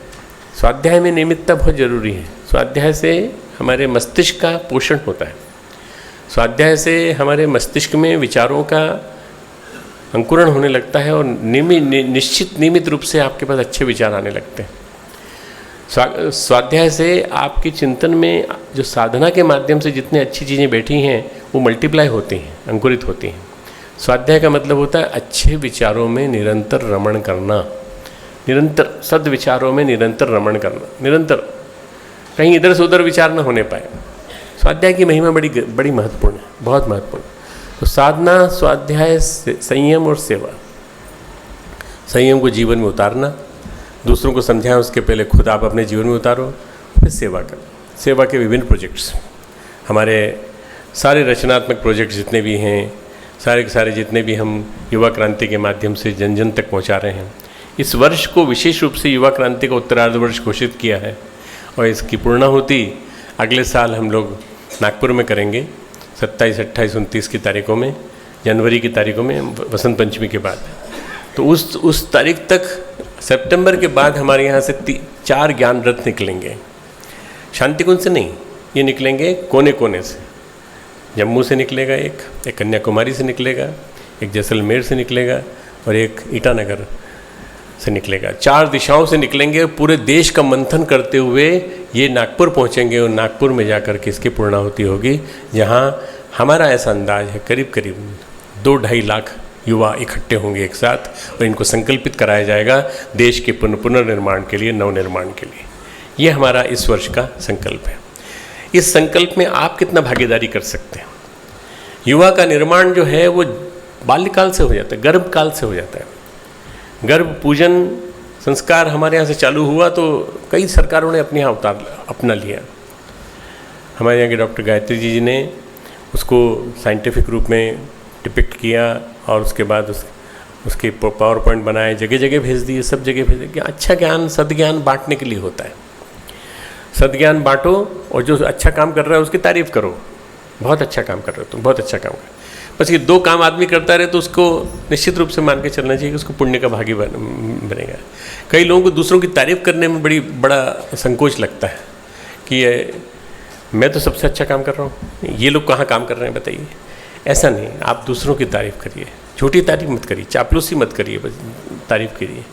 स्वाध्याय में नियमितता बहुत ज़रूरी है। स्वाध्याय से हमारे मस्तिष्क का पोषण होता है। स्वाध्याय से हमारे मस्तिष्क में विचारों का अंकुरण होने लगता है और निश्चित रूप से आपके पास अच्छे विचार आने लगते हैं। स्वाध्याय से आपके चिंतन में जो साधना के माध्यम से जितनी अच्छी चीज़ें बैठी हैं वो मल्टीप्लाई होती हैं, अंकुरित होती हैं। स्वाध्याय का मतलब होता है अच्छे विचारों में निरंतर रमण करना, निरंतर सद्विचारों में निरंतर रमण करना, निरंतर कहीं इधर से उधर विचार न होने पाए। स्वाध्याय की महिमा बड़ी महत्वपूर्ण है, बहुत महत्वपूर्ण। तो साधना, स्वाध्याय, संयम और सेवा। संयम को जीवन में उतारना, दूसरों को समझाएं उसके पहले खुद आप अपने जीवन में उतारो, फिर सेवा करो। सेवा के विभिन्न प्रोजेक्ट्स, हमारे सारे रचनात्मक प्रोजेक्ट जितने भी हैं, सारे के सारे जितने भी हम युवा क्रांति के माध्यम से जन जन तक पहुंचा रहे हैं। इस वर्ष को विशेष रूप से युवा क्रांति का उत्तरार्ध वर्ष घोषित किया है और इसकी पूर्णाहुति अगले साल हम लोग नागपुर में करेंगे 27, 28, 29 की तारीखों में, जनवरी की तारीखों में, वसंत पंचमी के बाद। तो उस तारीख तक, सितंबर के बाद हमारे यहाँ से 4 ज्ञान रथ निकलेंगे। शांतिकुंज से नहीं, ये निकलेंगे कोने कोने से। जम्मू से निकलेगा एक कन्याकुमारी से निकलेगा, एक जैसलमेर से निकलेगा और एक ईटानगर से निकलेगा। 4 दिशाओं से निकलेंगे। पूरे देश का मंथन करते हुए ये नागपुर पहुँचेंगे और नागपुर में जाकर के इसकी पूर्णाहुति होगी, जहाँ हमारा ऐसा अंदाज है करीब 2-2.5 लाख युवा इकट्ठे होंगे एक साथ और इनको संकल्पित कराया जाएगा देश के पुनर्निर्माण के लिए, नवनिर्माण के लिए। ये हमारा इस वर्ष का संकल्प है। इस संकल्प में आप कितना भागीदारी कर सकते हैं? युवा का निर्माण जो है वो बाल्यकाल से हो जाता है, गर्भकाल से हो जाता है। गर्भ पूजन संस्कार हमारे यहाँ से चालू हुआ तो कई सरकारों ने अपने यहाँ अपना लिया। हमारे यहाँ के डॉक्टर गायत्री जी ने उसको साइंटिफिक रूप में डिपिक्ट किया और उसके बाद उसके पावर पॉइंट बनाए, जगह जगह भेज दिए, सब जगह भेज दिए। अच्छा ज्ञान, सद्ज्ञान बांटने के लिए होता है। सद्ज्ञान बांटो और जो अच्छा काम कर रहा है उसकी तारीफ करो, बहुत अच्छा काम कर रहे हो तुम, बहुत अच्छा काम कर। बस ये 2 काम आदमी करता रहे तो उसको निश्चित रूप से मान के चलना चाहिए कि उसको पुण्य का भागी बनेगा। कई लोगों को दूसरों की तारीफ करने में बड़ा संकोच लगता है कि मैं तो सबसे अच्छा काम कर रहा हूँ, ये लोग कहाँ काम कर रहे हैं बताइए। ऐसा नहीं, आप दूसरों की तारीफ करिए, झूठी तारीफ मत करिए, चापलूसी मत करिए, बस तारीफ करिए।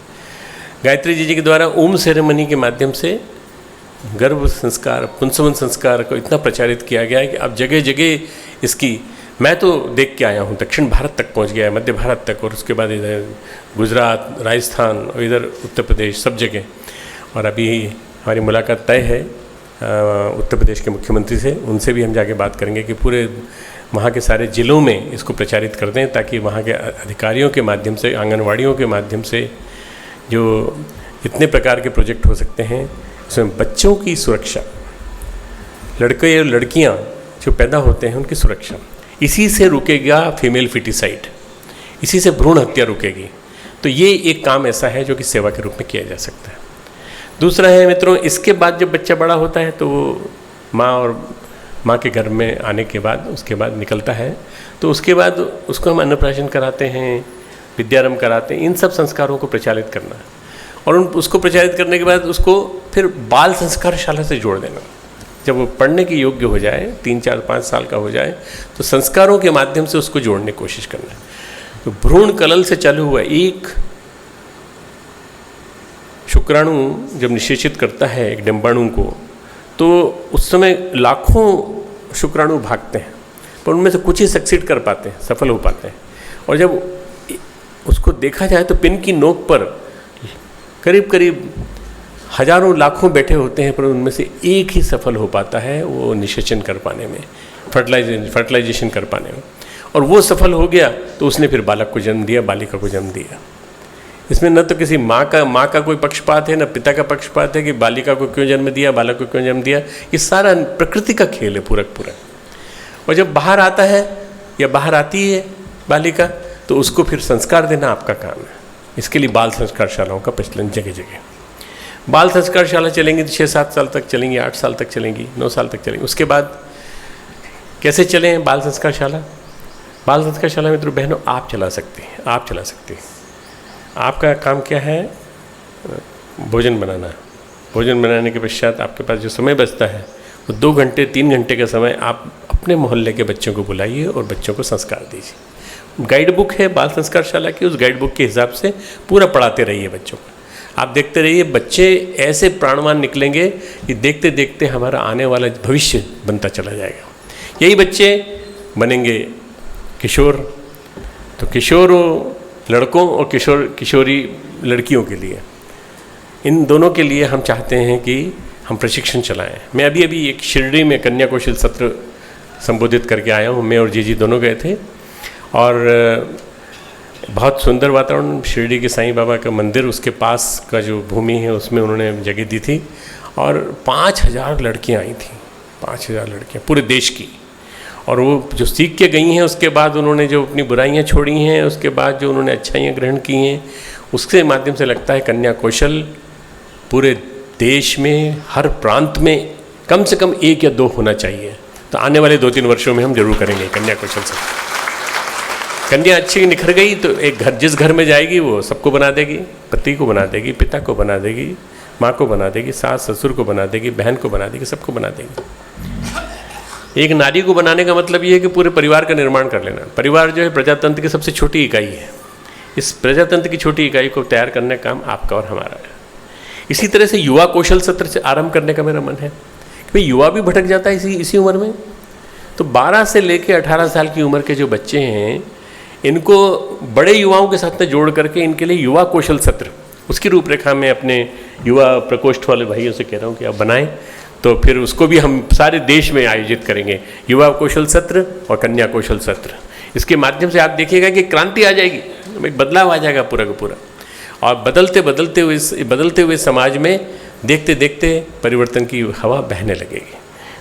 गायत्री जी के द्वारा ओम सेरेमनी के माध्यम से गर्भ संस्कार, पुंसवन संस्कार को इतना प्रचारित किया गया है कि अब जगह जगह इसकी, मैं तो देख के आया हूँ, दक्षिण भारत तक पहुँच गया है, मध्य भारत तक, और उसके बाद इधर गुजरात, राजस्थान और इधर उत्तर प्रदेश, सब जगह। और अभी हमारी मुलाकात तय है उत्तर प्रदेश के मुख्यमंत्री से, उनसे भी हम जाके बात करेंगे कि पूरे वहाँ के सारे ज़िलों में इसको प्रचारित कर दें, ताकि वहाँ के अधिकारियों के माध्यम से, आंगनवाड़ियों के माध्यम से जो इतने प्रकार के प्रोजेक्ट हो सकते हैं, उसमें बच्चों की सुरक्षा, लड़के और लड़कियाँ जो पैदा होते हैं उनकी सुरक्षा, इसी से रुकेगा फीमेल फिटिसाइड, इसी से भ्रूण हत्या रुकेगी। तो ये एक काम ऐसा है जो कि सेवा के रूप में किया जा सकता है। दूसरा है मित्रों, इसके बाद जब बच्चा बड़ा होता है तो वो माँ के घर में आने के बाद, उसके बाद निकलता है, तो उसके बाद उसको हम अन्नप्राशन कराते हैं, विद्यारंभ कराते हैं। इन सब संस्कारों को प्रचारित करना और उसको प्रचारित करने के बाद उसको फिर बाल संस्कार शाला से जोड़ देना। जब वो पढ़ने के योग्य हो जाए, 3, 4, 5 साल का हो जाए, तो संस्कारों के माध्यम से उसको जोड़ने की कोशिश करना है। तो भ्रूण कलल से चालू हुआ एक शुक्राणु जब निषेचित करता है एक डिंबाणु को, तो उस समय लाखों शुक्राणु भागते हैं, पर उनमें से कुछ ही सक्सीड कर पाते हैं, सफल हो पाते हैं। और जब उसको देखा जाए तो पिन की नोक पर करीब करीब हजारों लाखों बैठे होते हैं, पर उनमें से एक ही सफल हो पाता है वो निषेचन कर पाने में, फर्टिलाइजेशन कर पाने में। और वो सफल हो गया तो उसने फिर बालक को जन्म दिया, बालिका को जन्म दिया। इसमें न तो किसी माँ का कोई पक्षपात है, न पिता का पक्षपात है कि बालिका को क्यों जन्म दिया, बालक को क्यों जन्म दिया। ये सारा प्रकृति का खेल है पूरा पूरा। और जब बाहर आता है या बाहर आती है बालिका, तो उसको फिर संस्कार देना आपका काम है। इसके लिए बाल संस्कार शालाओं का प्रचलन जगह जगह। बाल संस्कार शाला चलेंगी तो 6-7 साल तक चलेंगी, 8 साल तक चलेंगी, 9 साल तक चलेंगी। उसके बाद कैसे चलें बाल संस्कार शाला? बाल संस्कार शाला मित्रों बहनों आप चला सकते हैं, आप चला सकते हैं। आपका काम क्या है? भोजन बनाना। भोजन बनाने के पश्चात आपके पास जो समय बचता है वो 2 घंटे 3 घंटे का समय आप अपने मोहल्ले के बच्चों को बुलाइए और बच्चों को संस्कार दीजिए। गाइड बुक है बाल संस्कारशाला की, उस गाइड बुक के हिसाब से पूरा पढ़ाते रहिए बच्चों को। आप देखते रहिए, बच्चे ऐसे प्राणवान निकलेंगे कि देखते देखते हमारा आने वाला भविष्य बनता चला जाएगा। यही बच्चे बनेंगे किशोर, तो किशोर लड़कों और किशोरी लड़कियों के लिए, इन दोनों के लिए हम चाहते हैं कि हम प्रशिक्षण चलाएं। मैं अभी एक शिरडी में कन्या कौशल सत्र संबोधित करके आया हूँ। मैं और जी दोनों गए थे और बहुत सुंदर वातावरण, शिरडी के साईं बाबा का मंदिर, उसके पास का जो भूमि है उसमें उन्होंने जगह दी थी और 5000 लड़कियाँ आई थी, 5000 लड़कियाँ पूरे देश की। और वो जो सीख के गई हैं उसके बाद उन्होंने जो अपनी बुराइयाँ छोड़ी हैं, उसके बाद जो उन्होंने अच्छाइयाँ ग्रहण की हैं, उसके माध्यम से लगता है कन्या कौशल पूरे देश में हर प्रांत में कम से कम 1 या 2 होना चाहिए। तो आने वाले 2-3 वर्षों में हम जरूर करेंगे कन्या कौशल से। कन्या अच्छी निखर गई तो एक घर, जिस घर में जाएगी वो सबको बना देगी, पति को बना देगी, पिता को बना देगी, माँ को बना देगी, सास ससुर को बना देगी, बहन को बना देगी, सबको बना देगी। एक नारी को बनाने का मतलब ये है कि पूरे परिवार का निर्माण कर लेना। परिवार जो है प्रजातंत्र की सबसे छोटी इकाई है। इस प्रजातंत्र की छोटी इकाई को तैयार करने का काम आपका और हमारा है। इसी तरह से युवा कौशल सत्र से आरंभ करने का मेरा मन है कि भाई युवा भी भटक जाता है इसी उम्र में। तो 12 से लेकर 18 साल की उम्र के जो बच्चे हैं, इनको बड़े युवाओं के साथ में जोड़ करके इनके लिए युवा कौशल सत्र, उसकी रूपरेखा मैं अपने युवा प्रकोष्ठ वाले भाइयों से कह रहा हूँ कि आप बनाएं। तो फिर उसको भी हम सारे देश में आयोजित करेंगे, युवा कौशल सत्र और कन्या कौशल सत्र। इसके माध्यम से आप देखिएगा कि क्रांति आ जाएगी, एक बदलाव आ जाएगा पूरा का पूरा। और बदलते हुए समाज में देखते देखते परिवर्तन की हवा बहने लगेगी।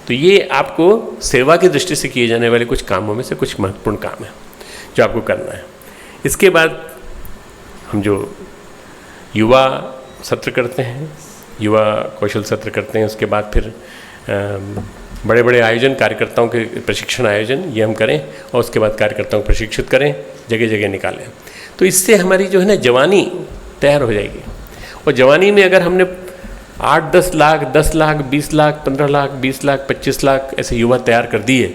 तो ये आपको सेवा की दृष्टि से किए जाने वाले कुछ कामों में से कुछ महत्वपूर्ण काम है जो आपको करना है। इसके बाद हम जो युवा सत्र करते हैं, युवा कौशल सत्र करते हैं, उसके बाद फिर बड़े बड़े आयोजन, कार्यकर्ताओं के प्रशिक्षण आयोजन ये हम करें और उसके बाद कार्यकर्ताओं को प्रशिक्षित करें, जगह जगह निकालें। तो इससे हमारी जो है ना जवानी तैयार हो जाएगी। और जवानी में अगर हमने 8-10 लाख, 10 लाख, 20 लाख, 15 लाख, 20 लाख, 25 लाख ऐसे युवा तैयार कर दिए,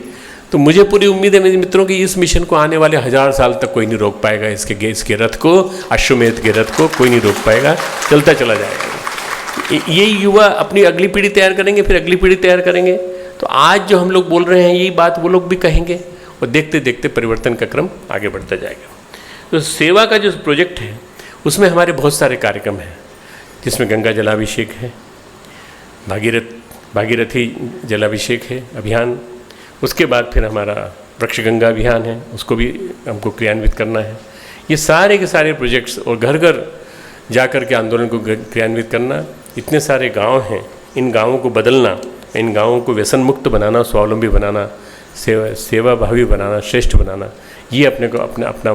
तो मुझे पूरी उम्मीद है मेरे मित्रों कि इस मिशन को आने वाले 1000 साल तक कोई नहीं रोक पाएगा। इसके रथ को, अश्वमेध के रथ को कोई नहीं रोक पाएगा, चलता चला जाएगा। ये युवा अपनी अगली पीढ़ी तैयार करेंगे, फिर अगली पीढ़ी तैयार करेंगे। तो आज जो हम लोग बोल रहे हैं यही बात वो लोग भी कहेंगे और देखते देखते परिवर्तन का क्रम आगे बढ़ता जाएगा। तो सेवा का जो प्रोजेक्ट है उसमें हमारे बहुत सारे कार्यक्रम हैं, जिसमें गंगा जलाभिषेक है, भागीरथी जलाभिषेक है अभियान। उसके बाद फिर हमारा वृक्ष गंगा अभियान है, उसको भी हमको क्रियान्वित करना है। ये सारे के सारे प्रोजेक्ट्स और घर घर जाकर के आंदोलन को क्रियान्वित करना। इतने सारे गांव हैं, इन गांवों को बदलना, इन गांवों को व्यसन मुक्त बनाना, स्वावलंबी बनाना, सेवा भावी बनाना, श्रेष्ठ बनाना, ये अपने को अपना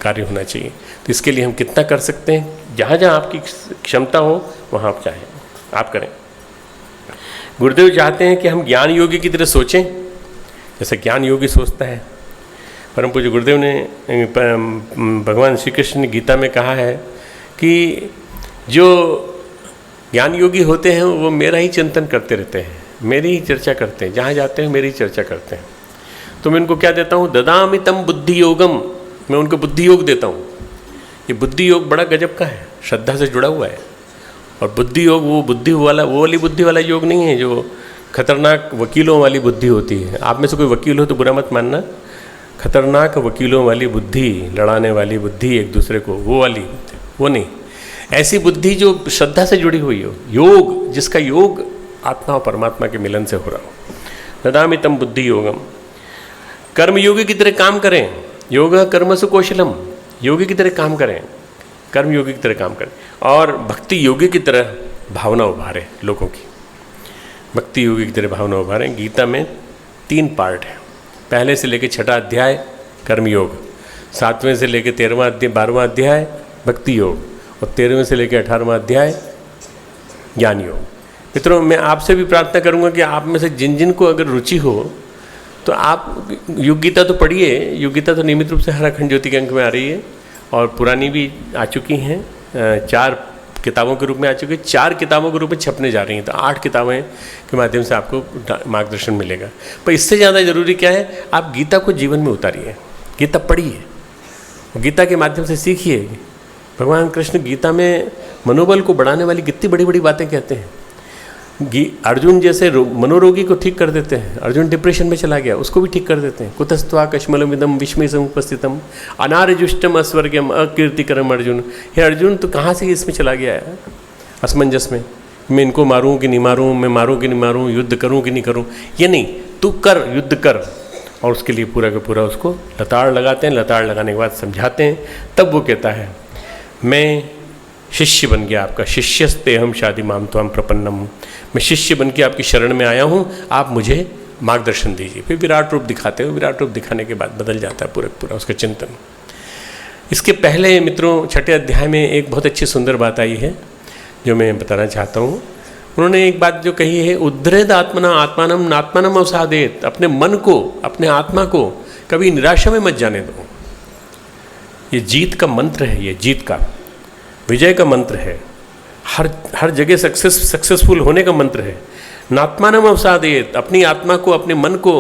कार्य होना चाहिए। तो इसके लिए हम कितना कर सकते हैं, जहाँ जहाँ आपकी क्षमता हो वहाँ आप चाहें आप करें। गुरुदेव चाहते हैं कि हम ज्ञान योगी की तरह सोचें जैसे ज्ञान योगी सोचता है। परम पूज्य गुरुदेव ने, भगवान श्री कृष्ण ने गीता में कहा है कि जो ज्ञान योगी होते हैं वो मेरा ही चिंतन करते रहते हैं, मेरी ही चर्चा करते हैं, जहाँ जाते हैं मेरी ही चर्चा करते हैं। तो मैं उनको क्या देता हूँ, ददामि तम बुद्धि योगम, मैं उनको बुद्धि योग देता हूँ। ये बुद्धि योग बड़ा गजब का है, श्रद्धा से जुड़ा हुआ है। और बुद्धि योग वो वाली बुद्धि वाला योग नहीं है जो खतरनाक वकीलों वाली बुद्धि होती है। आप में से कोई वकील हो तो बुरा मत मानना। खतरनाक वकीलों वाली बुद्धि, लड़ाने वाली बुद्धि एक दूसरे को, वो वाली, वो नहीं। ऐसी बुद्धि जो श्रद्धा से जुड़ी हुई हो, योग जिसका योग आत्मा और परमात्मा के मिलन से हो रहा हो। ददामि तम बुद्धि योगम। कर्म योगी की तरह काम करें, योग कर्मसु कौशलम, योगी की तरह काम करें, कर्म योगी की तरह काम करें। और भक्ति योगी की तरह भावना उभारें लोगों की, भक्ति योगी की तरह भावना उभारें। गीता में 3 पार्ट है, पहले से लेकर 6वां अध्याय कर्म योग, 7वें से लेकर 12वां अध्याय भक्ति योग और 13वें से लेकर 18वां अध्याय ज्ञान योग। मित्रों, मैं आपसे भी प्रार्थना करूंगा कि आप में से जिन जिन को अगर रुचि हो तो आप युग गीता तो पढ़िए। युग गीता तो नियमित रूप से हर अखंड ज्योति के अंक में आ रही है और पुरानी भी आ चुकी हैं। 4 किताबों के रूप में आ चुकी है, 4 किताबों के रूप में छपने जा रही हैं, तो 8 किताबें के माध्यम से आपको मार्गदर्शन मिलेगा। पर इससे ज़्यादा ज़रूरी क्या है, आप गीता को जीवन में उतारिए, गीता पढ़िए, गीता के माध्यम से सीखिए। भगवान कृष्ण गीता में मनोबल को बढ़ाने वाली कितनी बड़ी बड़ी बातें कहते हैं। अर्जुन जैसे मनोरोगी को ठीक कर देते हैं, अर्जुन डिप्रेशन में चला गया उसको भी ठीक कर देते हैं। कुतस्त्वा कश्मलमिदम विस्मय समुपस्थितम अनार्यजुष्टम अस्वर्गम अकीर्तिकरम अर्जुन। हे अर्जुन तो कहाँ से इसमें चला गया है असमंजस में, मैं इनको मारूं कि नहीं मारूं, मैं मारूं कि नहीं मारूं, युद्ध करूं कि नहीं करूं। ये नहीं, तू कर, युद्ध कर। और उसके लिए पूरा का पूरा उसको लताड़ लगाते हैं, लताड़ लगाने के बाद समझाते हैं, तब वो कहता है मैं शिष्य बन गया आपका, शिष्यस्ते हम शादी माम त्वाम प्रपन्नम, मैं शिष्य बन के आपकी शरण में आया हूँ, आप मुझे मार्गदर्शन दीजिए। फिर विराट रूप दिखाते हो, विराट रूप दिखाने के बाद बदल जाता है पूरा उसका चिंतन। इसके पहले मित्रों 6ठे अध्याय में एक बहुत अच्छी सुंदर बात आई है जो मैं बताना चाहता हूँ। उन्होंने एक बात जो कही है, उद्धरेद आत्मना आत्मानम नात्मानम अवसादेत, अपने मन को, अपने आत्मा को कभी निराशा में मत जाने दो। ये जीत का मंत्र है, ये जीत का, विजय का मंत्र है, हर जगह सक्सेसफुल होने का मंत्र है। नात्मानम अवसादेत, अपनी आत्मा को, अपने मन को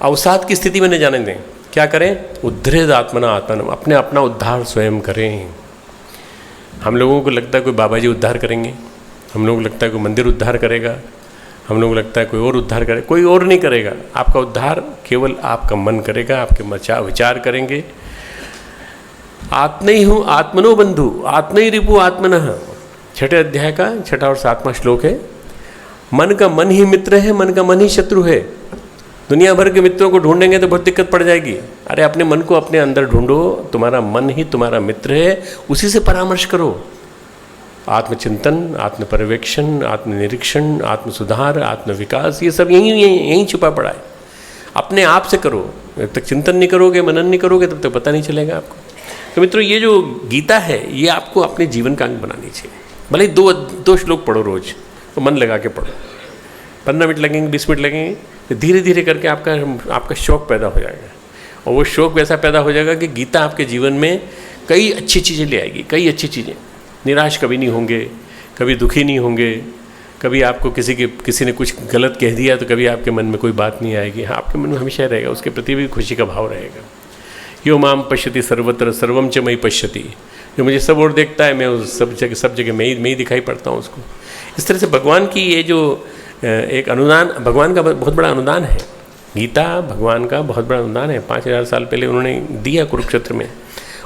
अवसाद की स्थिति में न जाने दें। क्या करें, उद्धरेद आत्मना आत्मानम, अपना उद्धार स्वयं करें। हम लोगों को लगता है कोई बाबा जी उद्धार करेंगे, हम लोगों को लगता है कोई मंदिर उद्धार करेगा, हम लोगों को लगता है कोई और उद्धार करेगा, कोई और नहीं करेगा। आपका उद्धार केवल आपका मन करेगा, आपके विचार करेंगे। आत्मै हूँ आत्मनो बंधु, आत्मै रिपु आत्मनः, 6ठे अध्याय का 6ठा और 7वां श्लोक है। मन का मन ही मित्र है, मन का मन ही शत्रु है। दुनिया भर के मित्रों को ढूंढेंगे तो बहुत दिक्कत पड़ जाएगी। अरे अपने मन को अपने अंदर ढूंढो, तुम्हारा मन ही तुम्हारा मित्र है, उसी से परामर्श करो। आत्मचिंतन, आत्मपर्यवेक्षण, आत्मनिरीक्षण, आत्मसुधार, आत्मविकास, ये सब यहीं छुपा पड़ा है। अपने आप से करो। जब तक चिंतन नहीं करोगे, मनन नहीं करोगे, तब तक पता नहीं चलेगा आपको। तो मित्रों, ये जो गीता है ये आपको अपने जीवन का अंग बनानी चाहिए। भले ही दो श्लोक पढ़ो रोज, तो मन लगा के पढ़ो। 15 मिनट लगेंगे, 20 मिनट लगेंगे, तो धीरे धीरे करके आपका शौक पैदा हो जाएगा। और वो शौक वैसा पैदा हो जाएगा कि गीता आपके जीवन में कई अच्छी चीज़ें ले आएगी, कई अच्छी चीज़ें। निराश कभी नहीं होंगे, कभी दुखी नहीं होंगे, कभी आपको किसी ने कुछ गलत कह दिया तो कभी आपके मन में कोई बात नहीं आएगी। हाँ, आपके मन में हमेशा रहेगा, उसके प्रति भी खुशी का भाव रहेगा। यो माम पश्यति सर्वत्र सर्वम च मयि पश्यति, जो मुझे सब और देखता है, मैं उस सब जगह मैं ही दिखाई पड़ता हूँ उसको। इस तरह से भगवान की ये जो एक अनुदान, भगवान का बहुत बड़ा अनुदान है। गीता भगवान का बहुत बड़ा अनुदान है। 5000 साल पहले उन्होंने दिया कुरुक्षेत्र में,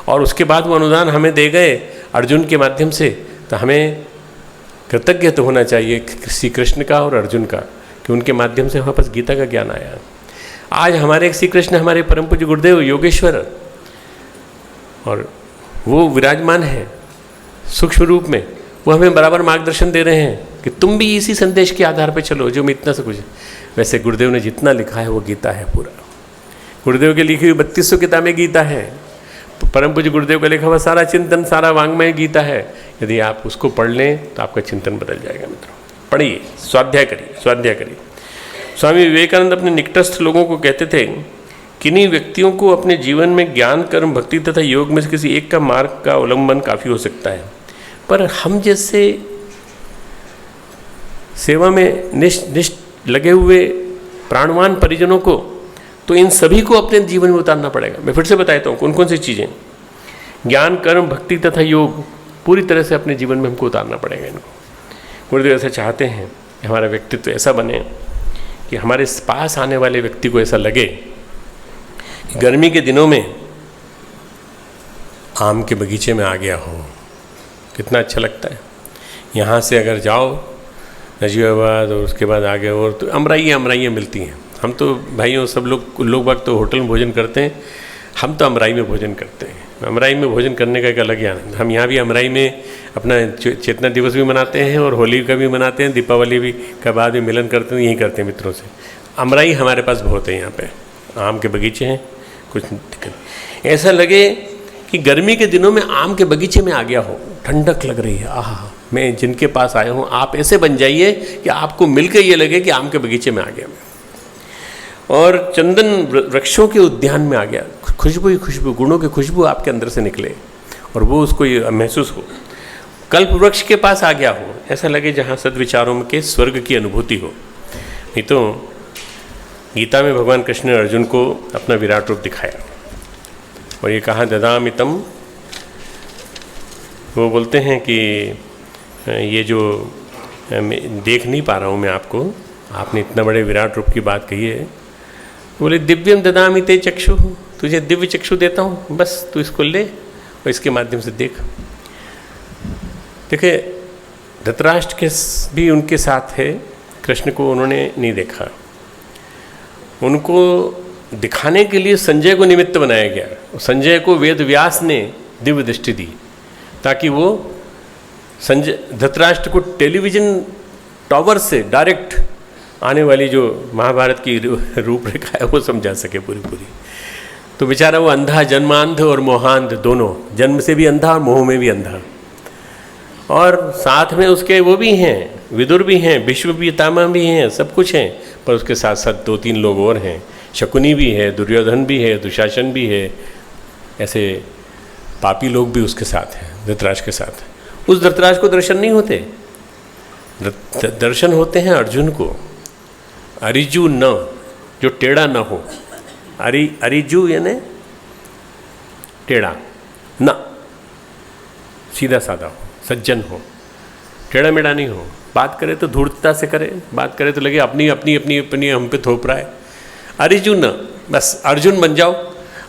और उसके बाद वो अनुदान हमें दे गए अर्जुन के माध्यम से। तो हमें कृतज्ञ तो होना चाहिए श्री कृष्ण का और अर्जुन का, कि उनके माध्यम से हमारे पास गीता का ज्ञान आया। आज हमारे श्री कृष्ण, हमारे परम पूज्य गुरुदेव योगेश्वर, और वो विराजमान है सूक्ष्म रूप में, वो हमें बराबर मार्गदर्शन दे रहे हैं कि तुम भी इसी संदेश के आधार पर चलो जो मैं इतना से कुछ। वैसे गुरुदेव ने जितना लिखा है वो गीता है पूरा। गुरुदेव की लिखी हुई 3200 किताबें गीता है। परम पूज्य गुरुदेव का लिखा हुआ सारा चिंतन, सारा वांग्मय गीता है। यदि आप उसको पढ़ लें तो आपका चिंतन बदल जाएगा। मित्रों, पढ़िए, स्वाध्याय करिए, स्वाध्याय करिए। स्वामी विवेकानंद अपने निकटस्थ लोगों को कहते थे, किन्हीं व्यक्तियों को अपने जीवन में ज्ञान, कर्म, भक्ति तथा योग में से किसी एक का मार्ग का अवलंबन काफ़ी हो सकता है, पर हम जैसे सेवा में निष्ठ लगे हुए प्राणवान परिजनों को तो इन सभी को अपने जीवन में उतारना पड़ेगा। मैं फिर से बताता हूँ कौन कौन सी चीज़ें। ज्ञान, कर्म, भक्ति तथा योग पूरी तरह से अपने जीवन में हमको उतारना पड़ेगा इनको। गुरुदेव ऐसा चाहते हैं कि हमारा व्यक्तित्व ऐसा बने कि हमारे पास आने वाले व्यक्ति को ऐसा लगे कि गर्मी के दिनों में आम के बगीचे में आ गया हो। कितना अच्छा लगता है। यहाँ से अगर जाओ नजीबाबाद और उसके बाद आगे और तो अमराइयाँ मिलती हैं। हम तो भाइयों सब लोग वक्त तो होटल में भोजन करते हैं, हम तो अमराई में भोजन करते हैं। अमराई में भोजन करने का एक अलग ही आनंद। हम यहाँ भी अमराई में अपना चेतना दिवस भी मनाते हैं और होली का भी मनाते हैं, दीपावली भी का बाद में मिलन करते हैं, यही करते हैं मित्रों से। अमराई हमारे पास बहुत है। यहाँ पे आम के बगीचे हैं, कुछ दिक्कत। ऐसा लगे कि गर्मी के दिनों में आम के बगीचे में आ गया हो, ठंडक लग रही है। आहा, मैं जिनके पास आया हूँ, आप ऐसे बन जाइए कि आपको मिलकर ये लगे कि आम के बगीचे में आ गया मैं, और चंदन वृक्षों के उद्यान में आ गया। खुशबू ही खुशबू, गुणों की खुशबू आपके अंदर से निकले और वो उसको ये महसूस हो। कल्प वृक्ष के पास आ गया हो, ऐसा लगे जहाँ सद्विचारों के स्वर्ग की अनुभूति हो। नहीं तो गीता में भगवान कृष्ण ने अर्जुन को अपना विराट रूप दिखाया और ये कहा ददामितम। वो बोलते हैं कि ये जो देख नहीं पा रहा हूँ मैं आपको, आपने इतना बड़े विराट रूप की बात कही है। बोले दिव्यम ददामि ते चक्षु, तुझे दिव्य चक्षु देता हूँ, बस तू इसको ले और इसके माध्यम से देख। देखिए धृतराष्ट्र के भी उनके साथ है, कृष्ण को उन्होंने नहीं देखा, उनको दिखाने के लिए संजय को निमित्त बनाया गया। संजय को वेद व्यास ने दिव्य दृष्टि दी ताकि वो संजय धृतराष्ट्र को टेलीविज़न टॉवर से डायरेक्ट आने वाली जो महाभारत की रूपरेखा है वो समझा सके पूरी। तो बेचारा वो अंधा, जन्मांध और मोहांध दोनों, जन्म से भी अंधा और मोह में भी अंधा। और साथ में उसके वो भी हैं, विदुर भी हैं, भीष्म पितामह भी हैं, सब कुछ हैं, पर उसके साथ साथ 2-3 लोग और हैं। शकुनी भी है, दुर्योधन भी है, दुशासन भी है, ऐसे पापी लोग भी उसके साथ हैं, धृतराष्ट्र के साथ। उस धृतराष्ट्र को दर्शन नहीं होते, दर्शन होते हैं अर्जुन को। अरिजु न, जो टेढ़ा न हो, अरिजु यानी टेढ़ा, न सीधा साधा हो, सज्जन हो, टेढ़ा मेढ़ा नहीं हो। बात करे तो धूर्तता से करे, बात करे तो लगे अपनी अपनी अपनी अपनी हम पे थोप रहा है। अरिजु न, बस अर्जुन बन जाओ।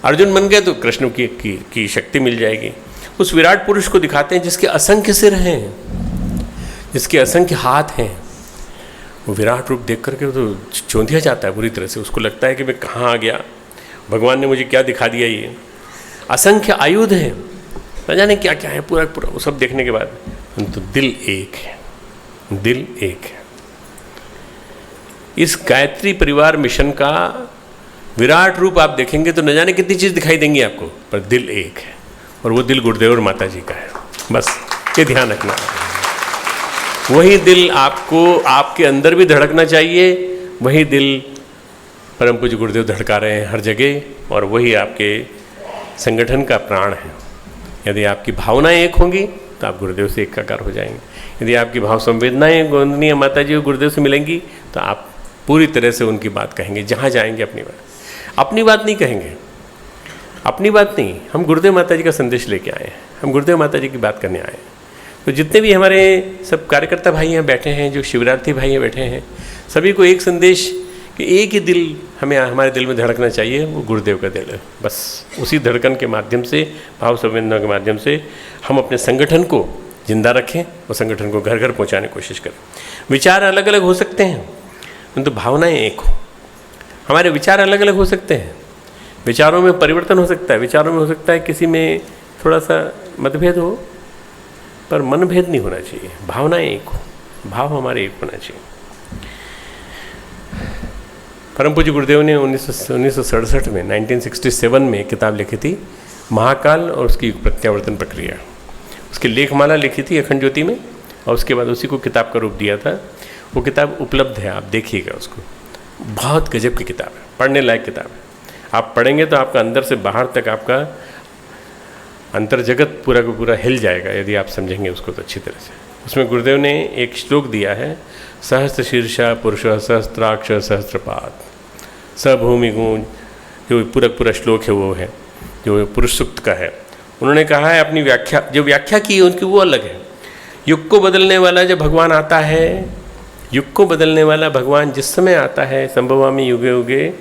अर्जुन बन गए तो कृष्ण की शक्ति मिल जाएगी। उस विराट पुरुष को दिखाते हैं जिसके असंख्य सिर हैं, जिसके असंख्य हाथ हैं। वो विराट रूप देख करके तो चौंधिया जाता है पूरी तरह से, उसको लगता है कि मैं कहाँ आ गया, भगवान ने मुझे क्या दिखा दिया। ये असंख्य आयुध हैं, न जाने क्या क्या है, पूरा वो सब देखने के बाद तो दिल एक है, दिल एक है। इस गायत्री परिवार मिशन का विराट रूप आप देखेंगे तो न जाने कितनी चीज़ दिखाई देंगी आपको, पर दिल एक है और वो दिल गुरुदेव और माता जी का है। बस ये ध्यान रखना, वही दिल आपको आपके अंदर भी धड़कना चाहिए, वही दिल परम पूज्य गुरुदेव धड़का रहे हैं हर जगह, और वही आपके संगठन का प्राण है। यदि आपकी भावनाएं एक होंगी तो आप गुरुदेव से एकाकार हो जाएंगे। यदि आपकी भाव संवेदनाएं गोंदनीय माता जी और गुरुदेव से मिलेंगी तो आप पूरी तरह से उनकी बात कहेंगे। जहाँ जाएंगे अपनी बात नहीं कहेंगे, अपनी बात नहीं, हम गुरुदेव माता जी का संदेश लेके आए हैं, हम गुरुदेव माता जी की बात करने आए हैं। तो जितने भी हमारे सब कार्यकर्ता भाई यहाँ बैठे हैं, जो शिवरार्थी भाई यहाँ बैठे हैं, सभी को एक संदेश कि एक ही दिल हमें हमारे दिल में धड़कना चाहिए, वो गुरुदेव का दिल है। बस उसी धड़कन के माध्यम से, भाव संवेदना के माध्यम से हम अपने संगठन को जिंदा रखें और संगठन को घर घर पहुँचाने की कोशिश करें। विचार अलग अलग हो सकते हैं परंतु भावनाएं एक हो। हमारे विचार अलग अलग हो सकते हैं, विचारों में परिवर्तन हो सकता है, विचारों में हो सकता है किसी में थोड़ा सा मतभेद हो, पर मनभेद नहीं होना चाहिए। भावनाएं एक हो, भाव हमारे एक होना चाहिए। परम पूज्य गुरुदेव ने 1967 में 1967 में किताब लिखी थी महाकाल और उसकी प्रत्यावर्तन प्रक्रिया। उसकी लेखमाला लिखी थी अखंड ज्योति में और उसके बाद उसी को किताब का रूप दिया था। वो किताब उपलब्ध है, आप देखिएगा उसको, बहुत गजब की किताब है, पढ़ने लायक किताब है। आप पढ़ेंगे तो आपका अंदर से बाहर तक आपका अंतर जगत पूरा का पूरा हिल जाएगा यदि आप समझेंगे उसको तो अच्छी तरह से। उसमें गुरुदेव ने एक श्लोक दिया है, सहस्त्र शीर्षा पुरुष सहस्त्राक्ष सहस्त्रपाद सभूमि गुण, जो पूरा श्लोक है वो है जो पुरुष सूक्त का है। उन्होंने कहा है अपनी व्याख्या, जो व्याख्या की है उनकी वो अलग है। युग को बदलने वाला जब भगवान आता है, युग को बदलने वाला भगवान जिस समय आता है, संभवामि युगे युगे,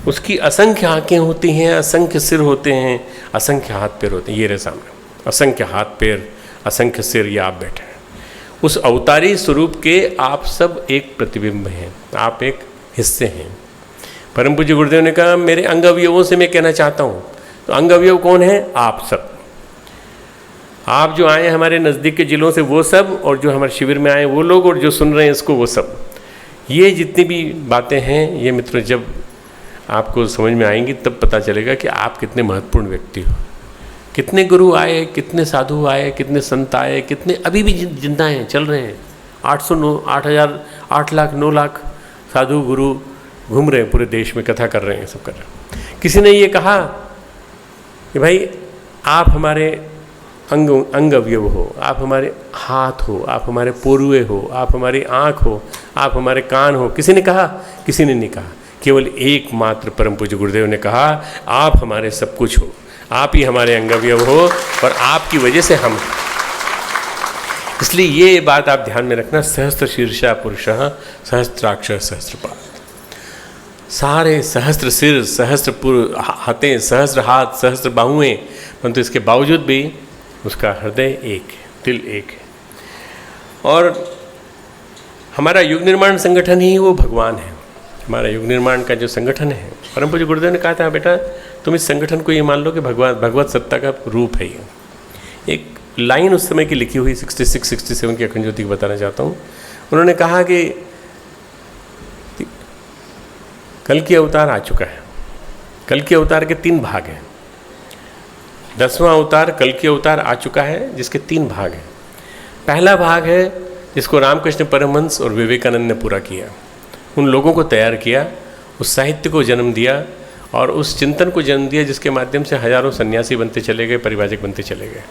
उसकी असंख्य आँखें होती हैं, असंख्य सिर होते हैं, असंख्य हाथ पैर होते हैं। ये रहे सामने असंख्य हाथ पैर, असंख्य सिर, ये आप बैठे हैं। उस अवतारी स्वरूप के आप सब एक प्रतिबिंब हैं, आप एक हिस्से हैं। परम पूज्य गुरुदेव ने कहा मेरे अंग अवयवों से मैं कहना चाहता हूँ, तो अंग अवयव कौन है? आप सब। आप जो आए हमारे नज़दीक के जिलों से वो सब, और जो हमारे शिविर में आए वो लोग, और जो सुन रहे हैं इसको वो सब। ये जितनी भी बातें हैं ये मित्रों जब आपको समझ में आएंगी तब पता चलेगा कि आप कितने महत्वपूर्ण व्यक्ति हो। कितने गुरु आए, कितने साधु आए, कितने संत आए, कितने अभी भी जिंदा हैं, चल रहे हैं। 8,000, 8 लाख 9 लाख साधु गुरु घूम रहे हैं पूरे देश में, कथा कर रहे हैं, सब कर रहे हैं। किसी ने ये कहा कि भाई आप हमारे अंग अवयव हो, आप हमारे हाथ हो, आप हमारे पोरुए हो, आप हमारी आँख हो, आप हमारे कान हो। किसी ने कहा? किसी ने नहीं कहा। केवल एकमात्र परम पूज्य गुरुदेव ने कहा, आप हमारे सब कुछ हो, आप ही हमारे अंग अवयव हो और आपकी वजह से हम। इसलिए ये बात आप ध्यान में रखना, सहस्त्र शीर्षा पुरुषः सहस्त्राक्ष सहस्त्रपाद। सारे सहस्त्र सिर, सहस्त्र हाथें, सहस्त्र हाथ, सहस्त्र बाहुएं, परंतु इसके बावजूद भी उसका हृदय एक है, दिल एक है। और हमारा युग निर्माण संगठन ही वो भगवान है। हमारा युग निर्माण का जो संगठन है, परम पूज्य गुरुदेव ने कहा था, बेटा तुम इस संगठन को ये मान लो कि भगवत सत्ता का रूप है ये। एक लाइन उस समय की लिखी हुई 66-67 की अखंड ज्योति को बताना चाहता हूँ। उन्होंने कहा कि कल की अवतार आ चुका है। कल के अवतार के 3 भाग हैं। 10वां अवतार कल की अवतार आ चुका है, जिसके 3 भाग हैं। पहला भाग है जिसको रामकृष्ण परमहंस और विवेकानंद ने पूरा किया, उन लोगों को तैयार किया, उस साहित्य को जन्म दिया और उस चिंतन को जन्म दिया जिसके माध्यम से हजारों सन्यासी बनते चले गए, परिवाजक बनते चले गए।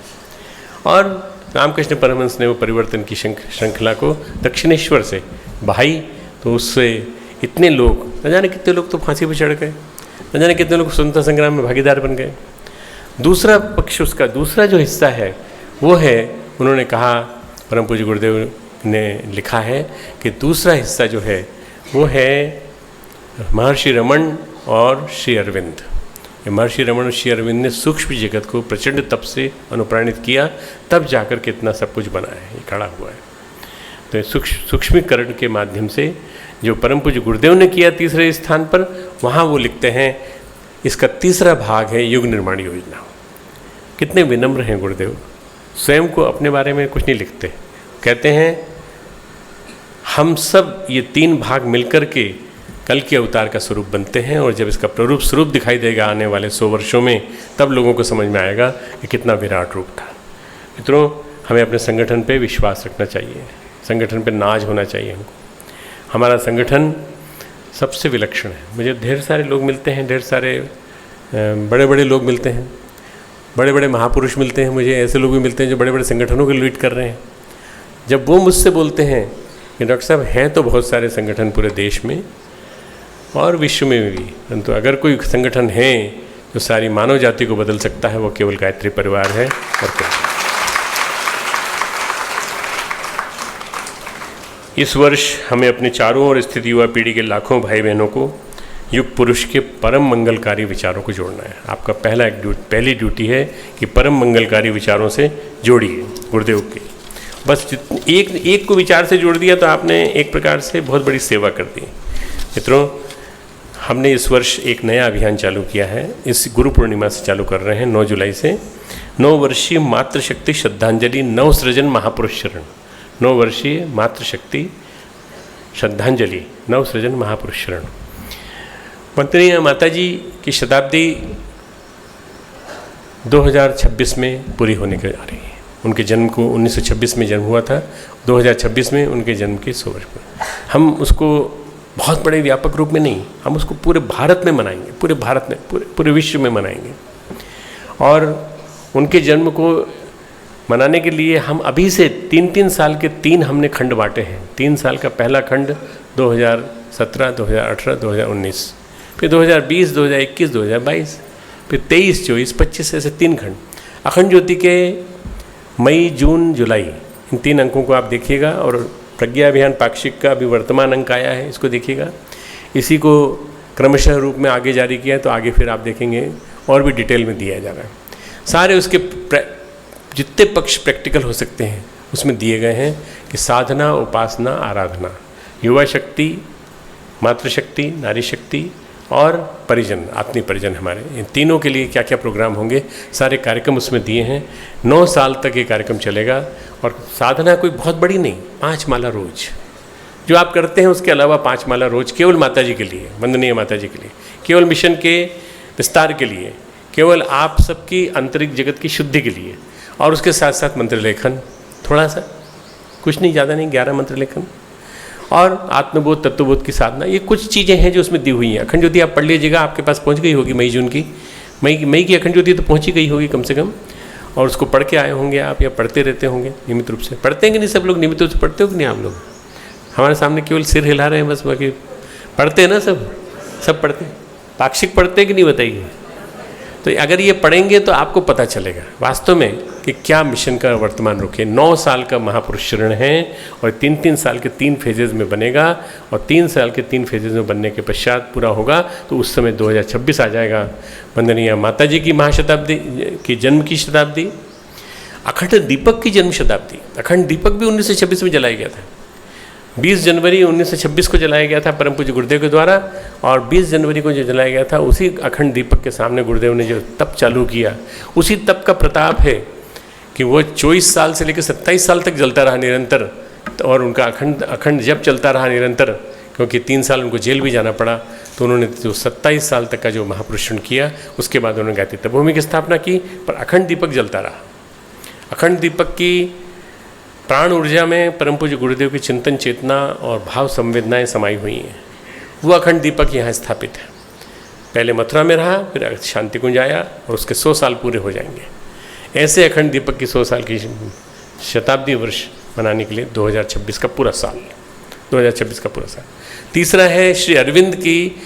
और रामकृष्ण परमहंस ने वो परिवर्तन की श्रृंखला को दक्षिणेश्वर से भाई, तो उससे इतने लोग, न जाने कितने लोग तो फांसी पर चढ़ गए, न जाने कितने लोग स्वतंत्रता संग्राम में भागीदार बन गए। दूसरा पक्ष, उसका दूसरा जो हिस्सा है वो है, उन्होंने कहा, परम पूज्य गुरुदेव ने लिखा है कि दूसरा हिस्सा जो है वो है महर्षि रमन और श्री अरविंद। महर्षि रमन और श्री अरविंद ने सूक्ष्म जगत को प्रचंड तप से अनुप्राणित किया, तब जाकर के इतना सब कुछ बना है, ये खड़ा हुआ है। तो सूक्ष्मीकरण के माध्यम से जो परम पूज्य गुरुदेव ने किया तीसरे स्थान पर, वहाँ वो लिखते हैं इसका तीसरा भाग है युग निर्माण योजना। कितने विनम्र हैं गुरुदेव, स्वयं को अपने बारे में कुछ नहीं लिखते, कहते हैं हम सब ये 3 भाग मिलकर के कल के अवतार का स्वरूप बनते हैं, और जब इसका प्ररूप स्वरूप दिखाई देगा आने वाले 100 वर्षों में, तब लोगों को समझ में आएगा कि कितना विराट रूप था। मित्रों, हमें अपने संगठन पे विश्वास रखना चाहिए, संगठन पे नाज होना चाहिए हमको। हमारा संगठन सबसे विलक्षण है। मुझे ढेर सारे लोग मिलते हैं, ढेर सारे बड़े बड़े लोग मिलते हैं, बड़े बड़े महापुरुष मिलते हैं, मुझे ऐसे लोग भी मिलते हैं जो बड़े बड़े संगठनों को लीड कर रहे हैं। जब वो मुझसे बोलते हैं कि डॉक्टर साहब हैं तो बहुत सारे संगठन पूरे देश में और विश्व में भी, परंतु अगर कोई संगठन है जो सारी मानव जाति को बदल सकता है, वो केवल गायत्री परिवार है। और क्या, इस वर्ष हमें अपने चारों ओर स्थित युवा पीढ़ी के लाखों भाई बहनों को युग पुरुष के परम मंगलकारी विचारों को जोड़ना है। आपका पहली ड्यूटी है कि परम मंगलकारी विचारों से जोड़िए गुरुदेव के। बस एक को विचार से जोड़ दिया तो आपने एक प्रकार से बहुत बड़ी सेवा कर दी। मित्रों, हमने इस वर्ष एक नया अभियान चालू किया है, इस गुरु पूर्णिमा से चालू कर रहे हैं, 9 जुलाई से। 9 वर्षीय मातृशक्ति श्रद्धांजलि नवसृजन महापुरुष शरण। 9 वर्षीय मातृशक्ति श्रद्धांजलि नवसृजन महापुरुष शरण। वंदनीय माता जी की शताब्दी 2026 में पूरी होने के आ रही है। उनके जन्म को 1926 में जन्म हुआ था, 2026 में उनके जन्म के 100 वर्ष पर। हम उसको बहुत बड़े व्यापक रूप में नहीं, हम उसको पूरे भारत में मनाएंगे, पूरे भारत में, पूरे विश्व में मनाएंगे। और उनके जन्म को मनाने के लिए हम अभी से 3-3 साल के 3 हमने खंड बांटे हैं। 3 साल का पहला खंड 2017, 2018, 2019, फिर 2020, 2021, 2022, फिर 23, 24, 25, ऐसे 3 खंड। अखंड ज्योति के मई, जून, जुलाई, इन 3 अंकों को आप देखिएगा। और प्रज्ञा अभियान पाक्षिक का अभी वर्तमान अंक आया है, इसको देखिएगा। इसी को क्रमशः रूप में आगे जारी किया है, तो आगे फिर आप देखेंगे और भी डिटेल में दिया जा रहा है। सारे उसके जितने पक्ष प्रैक्टिकल हो सकते हैं उसमें दिए गए हैं कि साधना, उपासना, आराधना, युवा शक्ति, मातृशक्ति, नारी शक्ति और परिजन, आत्मीय परिजन हमारे, इन तीनों के लिए क्या क्या प्रोग्राम होंगे, सारे कार्यक्रम उसमें दिए हैं। 9 साल तक ये कार्यक्रम चलेगा। और साधना कोई बहुत बड़ी नहीं, 5 माला रोज जो आप करते हैं, उसके अलावा 5 माला रोज केवल माता जी के लिए, वंदनीय माता जी के लिए, केवल मिशन के विस्तार के लिए, केवल आप सबकी आंतरिक जगत की शुद्धि के लिए। और उसके साथ साथ मंत्र लेखन, थोड़ा सा, कुछ नहीं, ज़्यादा नहीं, 11 मंत्र लेखन और आत्मबोध, तत्वबोध की साधना। ये कुछ चीज़ें हैं जो उसमें दी हुई हैं। अखंड ज्योति आप पढ़ लीजिएगा, आपके पास पहुंच गई होगी मई जून की, मई की अखंड ज्योति तो पहुंच ही गई होगी कम से कम। और उसको पढ़ के आए होंगे आप, या पढ़ते रहते होंगे नियमित रूप से। पढ़ते हैं कि नहीं सब लोग नियमित रूप से? पढ़ते हो कि नहीं आप लोग? हमारे सामने केवल सिर हिला रहे हैं बस, बाकी पढ़ते हैं ना सब पढ़ते हैं। पाक्षिक पढ़ते हैं कि नहीं बताइए? तो अगर ये पढ़ेंगे तो आपको पता चलेगा वास्तव में कि क्या मिशन का वर्तमान रुख है। 9 साल का महापुरुष ऋण है और 3-3 साल के 3 फेजेज़ में बनेगा, और 3 साल के 3 फेजेज़ में बनने के पश्चात पूरा होगा तो उस समय 2026 आ जाएगा। वंदनीय माता जी की महाशताब्दी की जन्म की शताब्दी, अखंड दीपक की जन्म शताब्दी। अखंड दीपक भी 1926 में जलाया गया था। 20 जनवरी 1926 को जलाया गया था परम पूज्य गुरुदेव के द्वारा, और 20 जनवरी को जो जलाया गया था उसी अखंड दीपक के सामने गुरुदेव ने जो तप चालू किया, उसी तप का प्रताप है कि वो 24 साल से लेकर 27 साल तक जलता रहा निरंतर, और उनका अखंड जप चलता रहा निरंतर, क्योंकि 3 साल उनको जेल भी जाना पड़ा। तो उन्होंने जो 27 साल तक का जो महापुरुषण किया, उसके बाद उन्होंने गायत्री तपोभूमि की स्थापना की, पर अखंड दीपक जलता रहा। अखंड दीपक की प्राण ऊर्जा में परम पूज्य गुरुदेव की चिंतन चेतना और भाव संवेदनाएं समाई हुई हैं। वो अखंड दीपक यहाँ स्थापित है। पहले मथुरा में रहा, फिर शांति कुंज आया, और उसके 100 साल पूरे हो जाएंगे। ऐसे अखंड दीपक की 100 साल की शताब्दी वर्ष मनाने के लिए 2026 का पूरा साल, 2026 का पूरा साल। तीसरा है श्री अरविंद की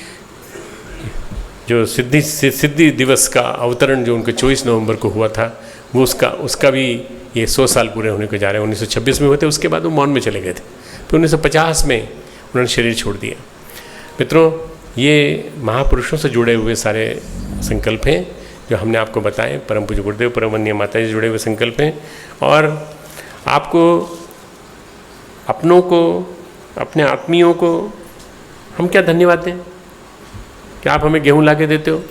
जो सिद्धि दिवस का अवतरण जो उनके 24 नवंबर को हुआ था, वो उसका भी ये 100 साल पूरे होने को जा रहे हैं। 1926 में हुए थे, उसके बाद वो मौन में चले गए थे, फिर 1950 में उन्होंने शरीर छोड़ दिया। मित्रों, ये महापुरुषों से जुड़े हुए सारे संकल्प हैं जो हमने आपको बताए। परम पूज्य गुरुदेव, परम वंदनीय माता जी जुड़े हुए संकल्प हैं, और आपको, अपनों को, अपने आत्मीयों को हम क्या धन्यवाद दें कि आप हमें गेहूँ ला के देते हो,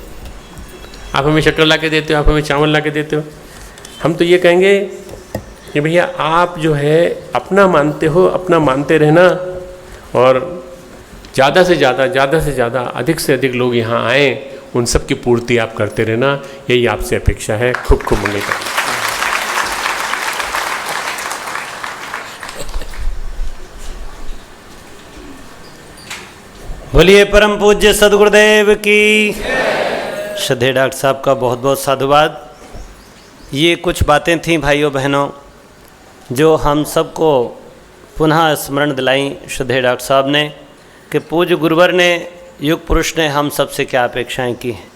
आप हमें शक्कर ला के देते हो, आप हमें चावल ला के देते हो। हम तो ये कहेंगे कि भैया आप जो है अपना मानते हो, अपना मानते रहना, और ज़्यादा से ज़्यादा अधिक से अधिक लोग यहाँ आएँ, उन सब की पूर्ति आप करते रहना, यही आपसे अपेक्षा है। खूब खूब मंगल करें। बोलिए परम पूज्य सदगुरुदेव की। श्रद्धेय डॉक्टर साहब का बहुत बहुत साधुवाद। ये कुछ बातें थीं भाइयों बहनों जो हम सबको पुनः स्मरण दिलाई श्रद्धेय डॉक्टर साहब ने, कि पूज्य गुरुवर ने, युग पुरुष ने हम सबसे क्या अपेक्षाएं की हैं।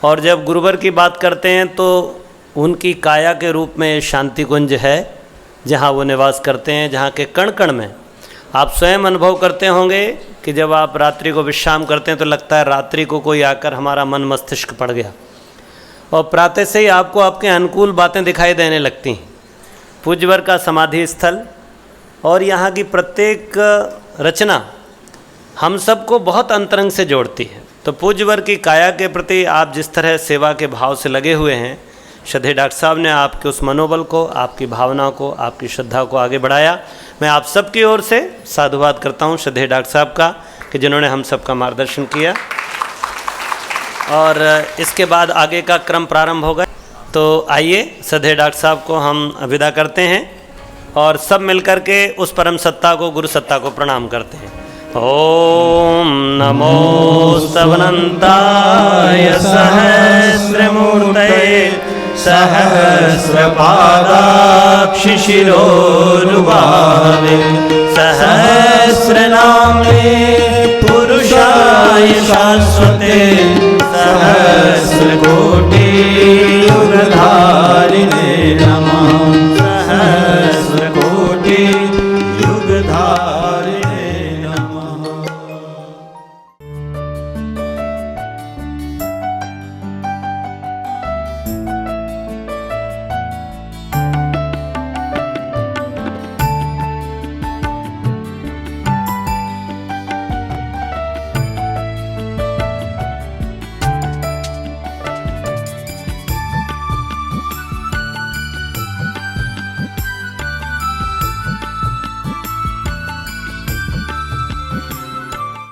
और जब गुरुवर की बात करते हैं तो उनकी काया के रूप में शांति कुंज है जहाँ वो निवास करते हैं, जहाँ के कण कण में आप स्वयं अनुभव करते होंगे कि जब आप रात्रि को विश्राम करते हैं तो लगता है रात्रि को कोई आकर हमारा मन मस्तिष्क पड़ गया, और प्रातः से ही आपको आपके अनुकूल बातें दिखाई देने लगती हैं। पूज्यवर का समाधि स्थल और यहाँ की प्रत्येक रचना हम सबको बहुत अंतरंग से जोड़ती है। तो पूज्यवर की काया के प्रति आप जिस तरह सेवा के भाव से लगे हुए हैं, श्रद्धेय डॉक्टर साहब ने आपके उस मनोबल को, आपकी भावना को, आपकी श्रद्धा को आगे बढ़ाया। मैं आप सबकी ओर से साधुवाद करता हूँ श्रद्धेय डॉक्टर साहब का, कि जिन्होंने हम सबका मार्गदर्शन किया। और इसके बाद आगे का क्रम प्रारंभ होगा। तो आइए श्रद्धेय डॉक्टर साहब को हम विदा करते हैं, और सब मिलकर के उस परम सत्ता को, गुरु सत्ता को प्रणाम करते हैं। ओम नमो स्तवनन्ताय सहस्रमूर्तये सहस्रपादाक्षिशिरोरुबावे सहस्रनामे पुरुषाय शाश्वते सहस्रकोटि युगधारिणे नमः। सहस्रकोटि युगधारिणे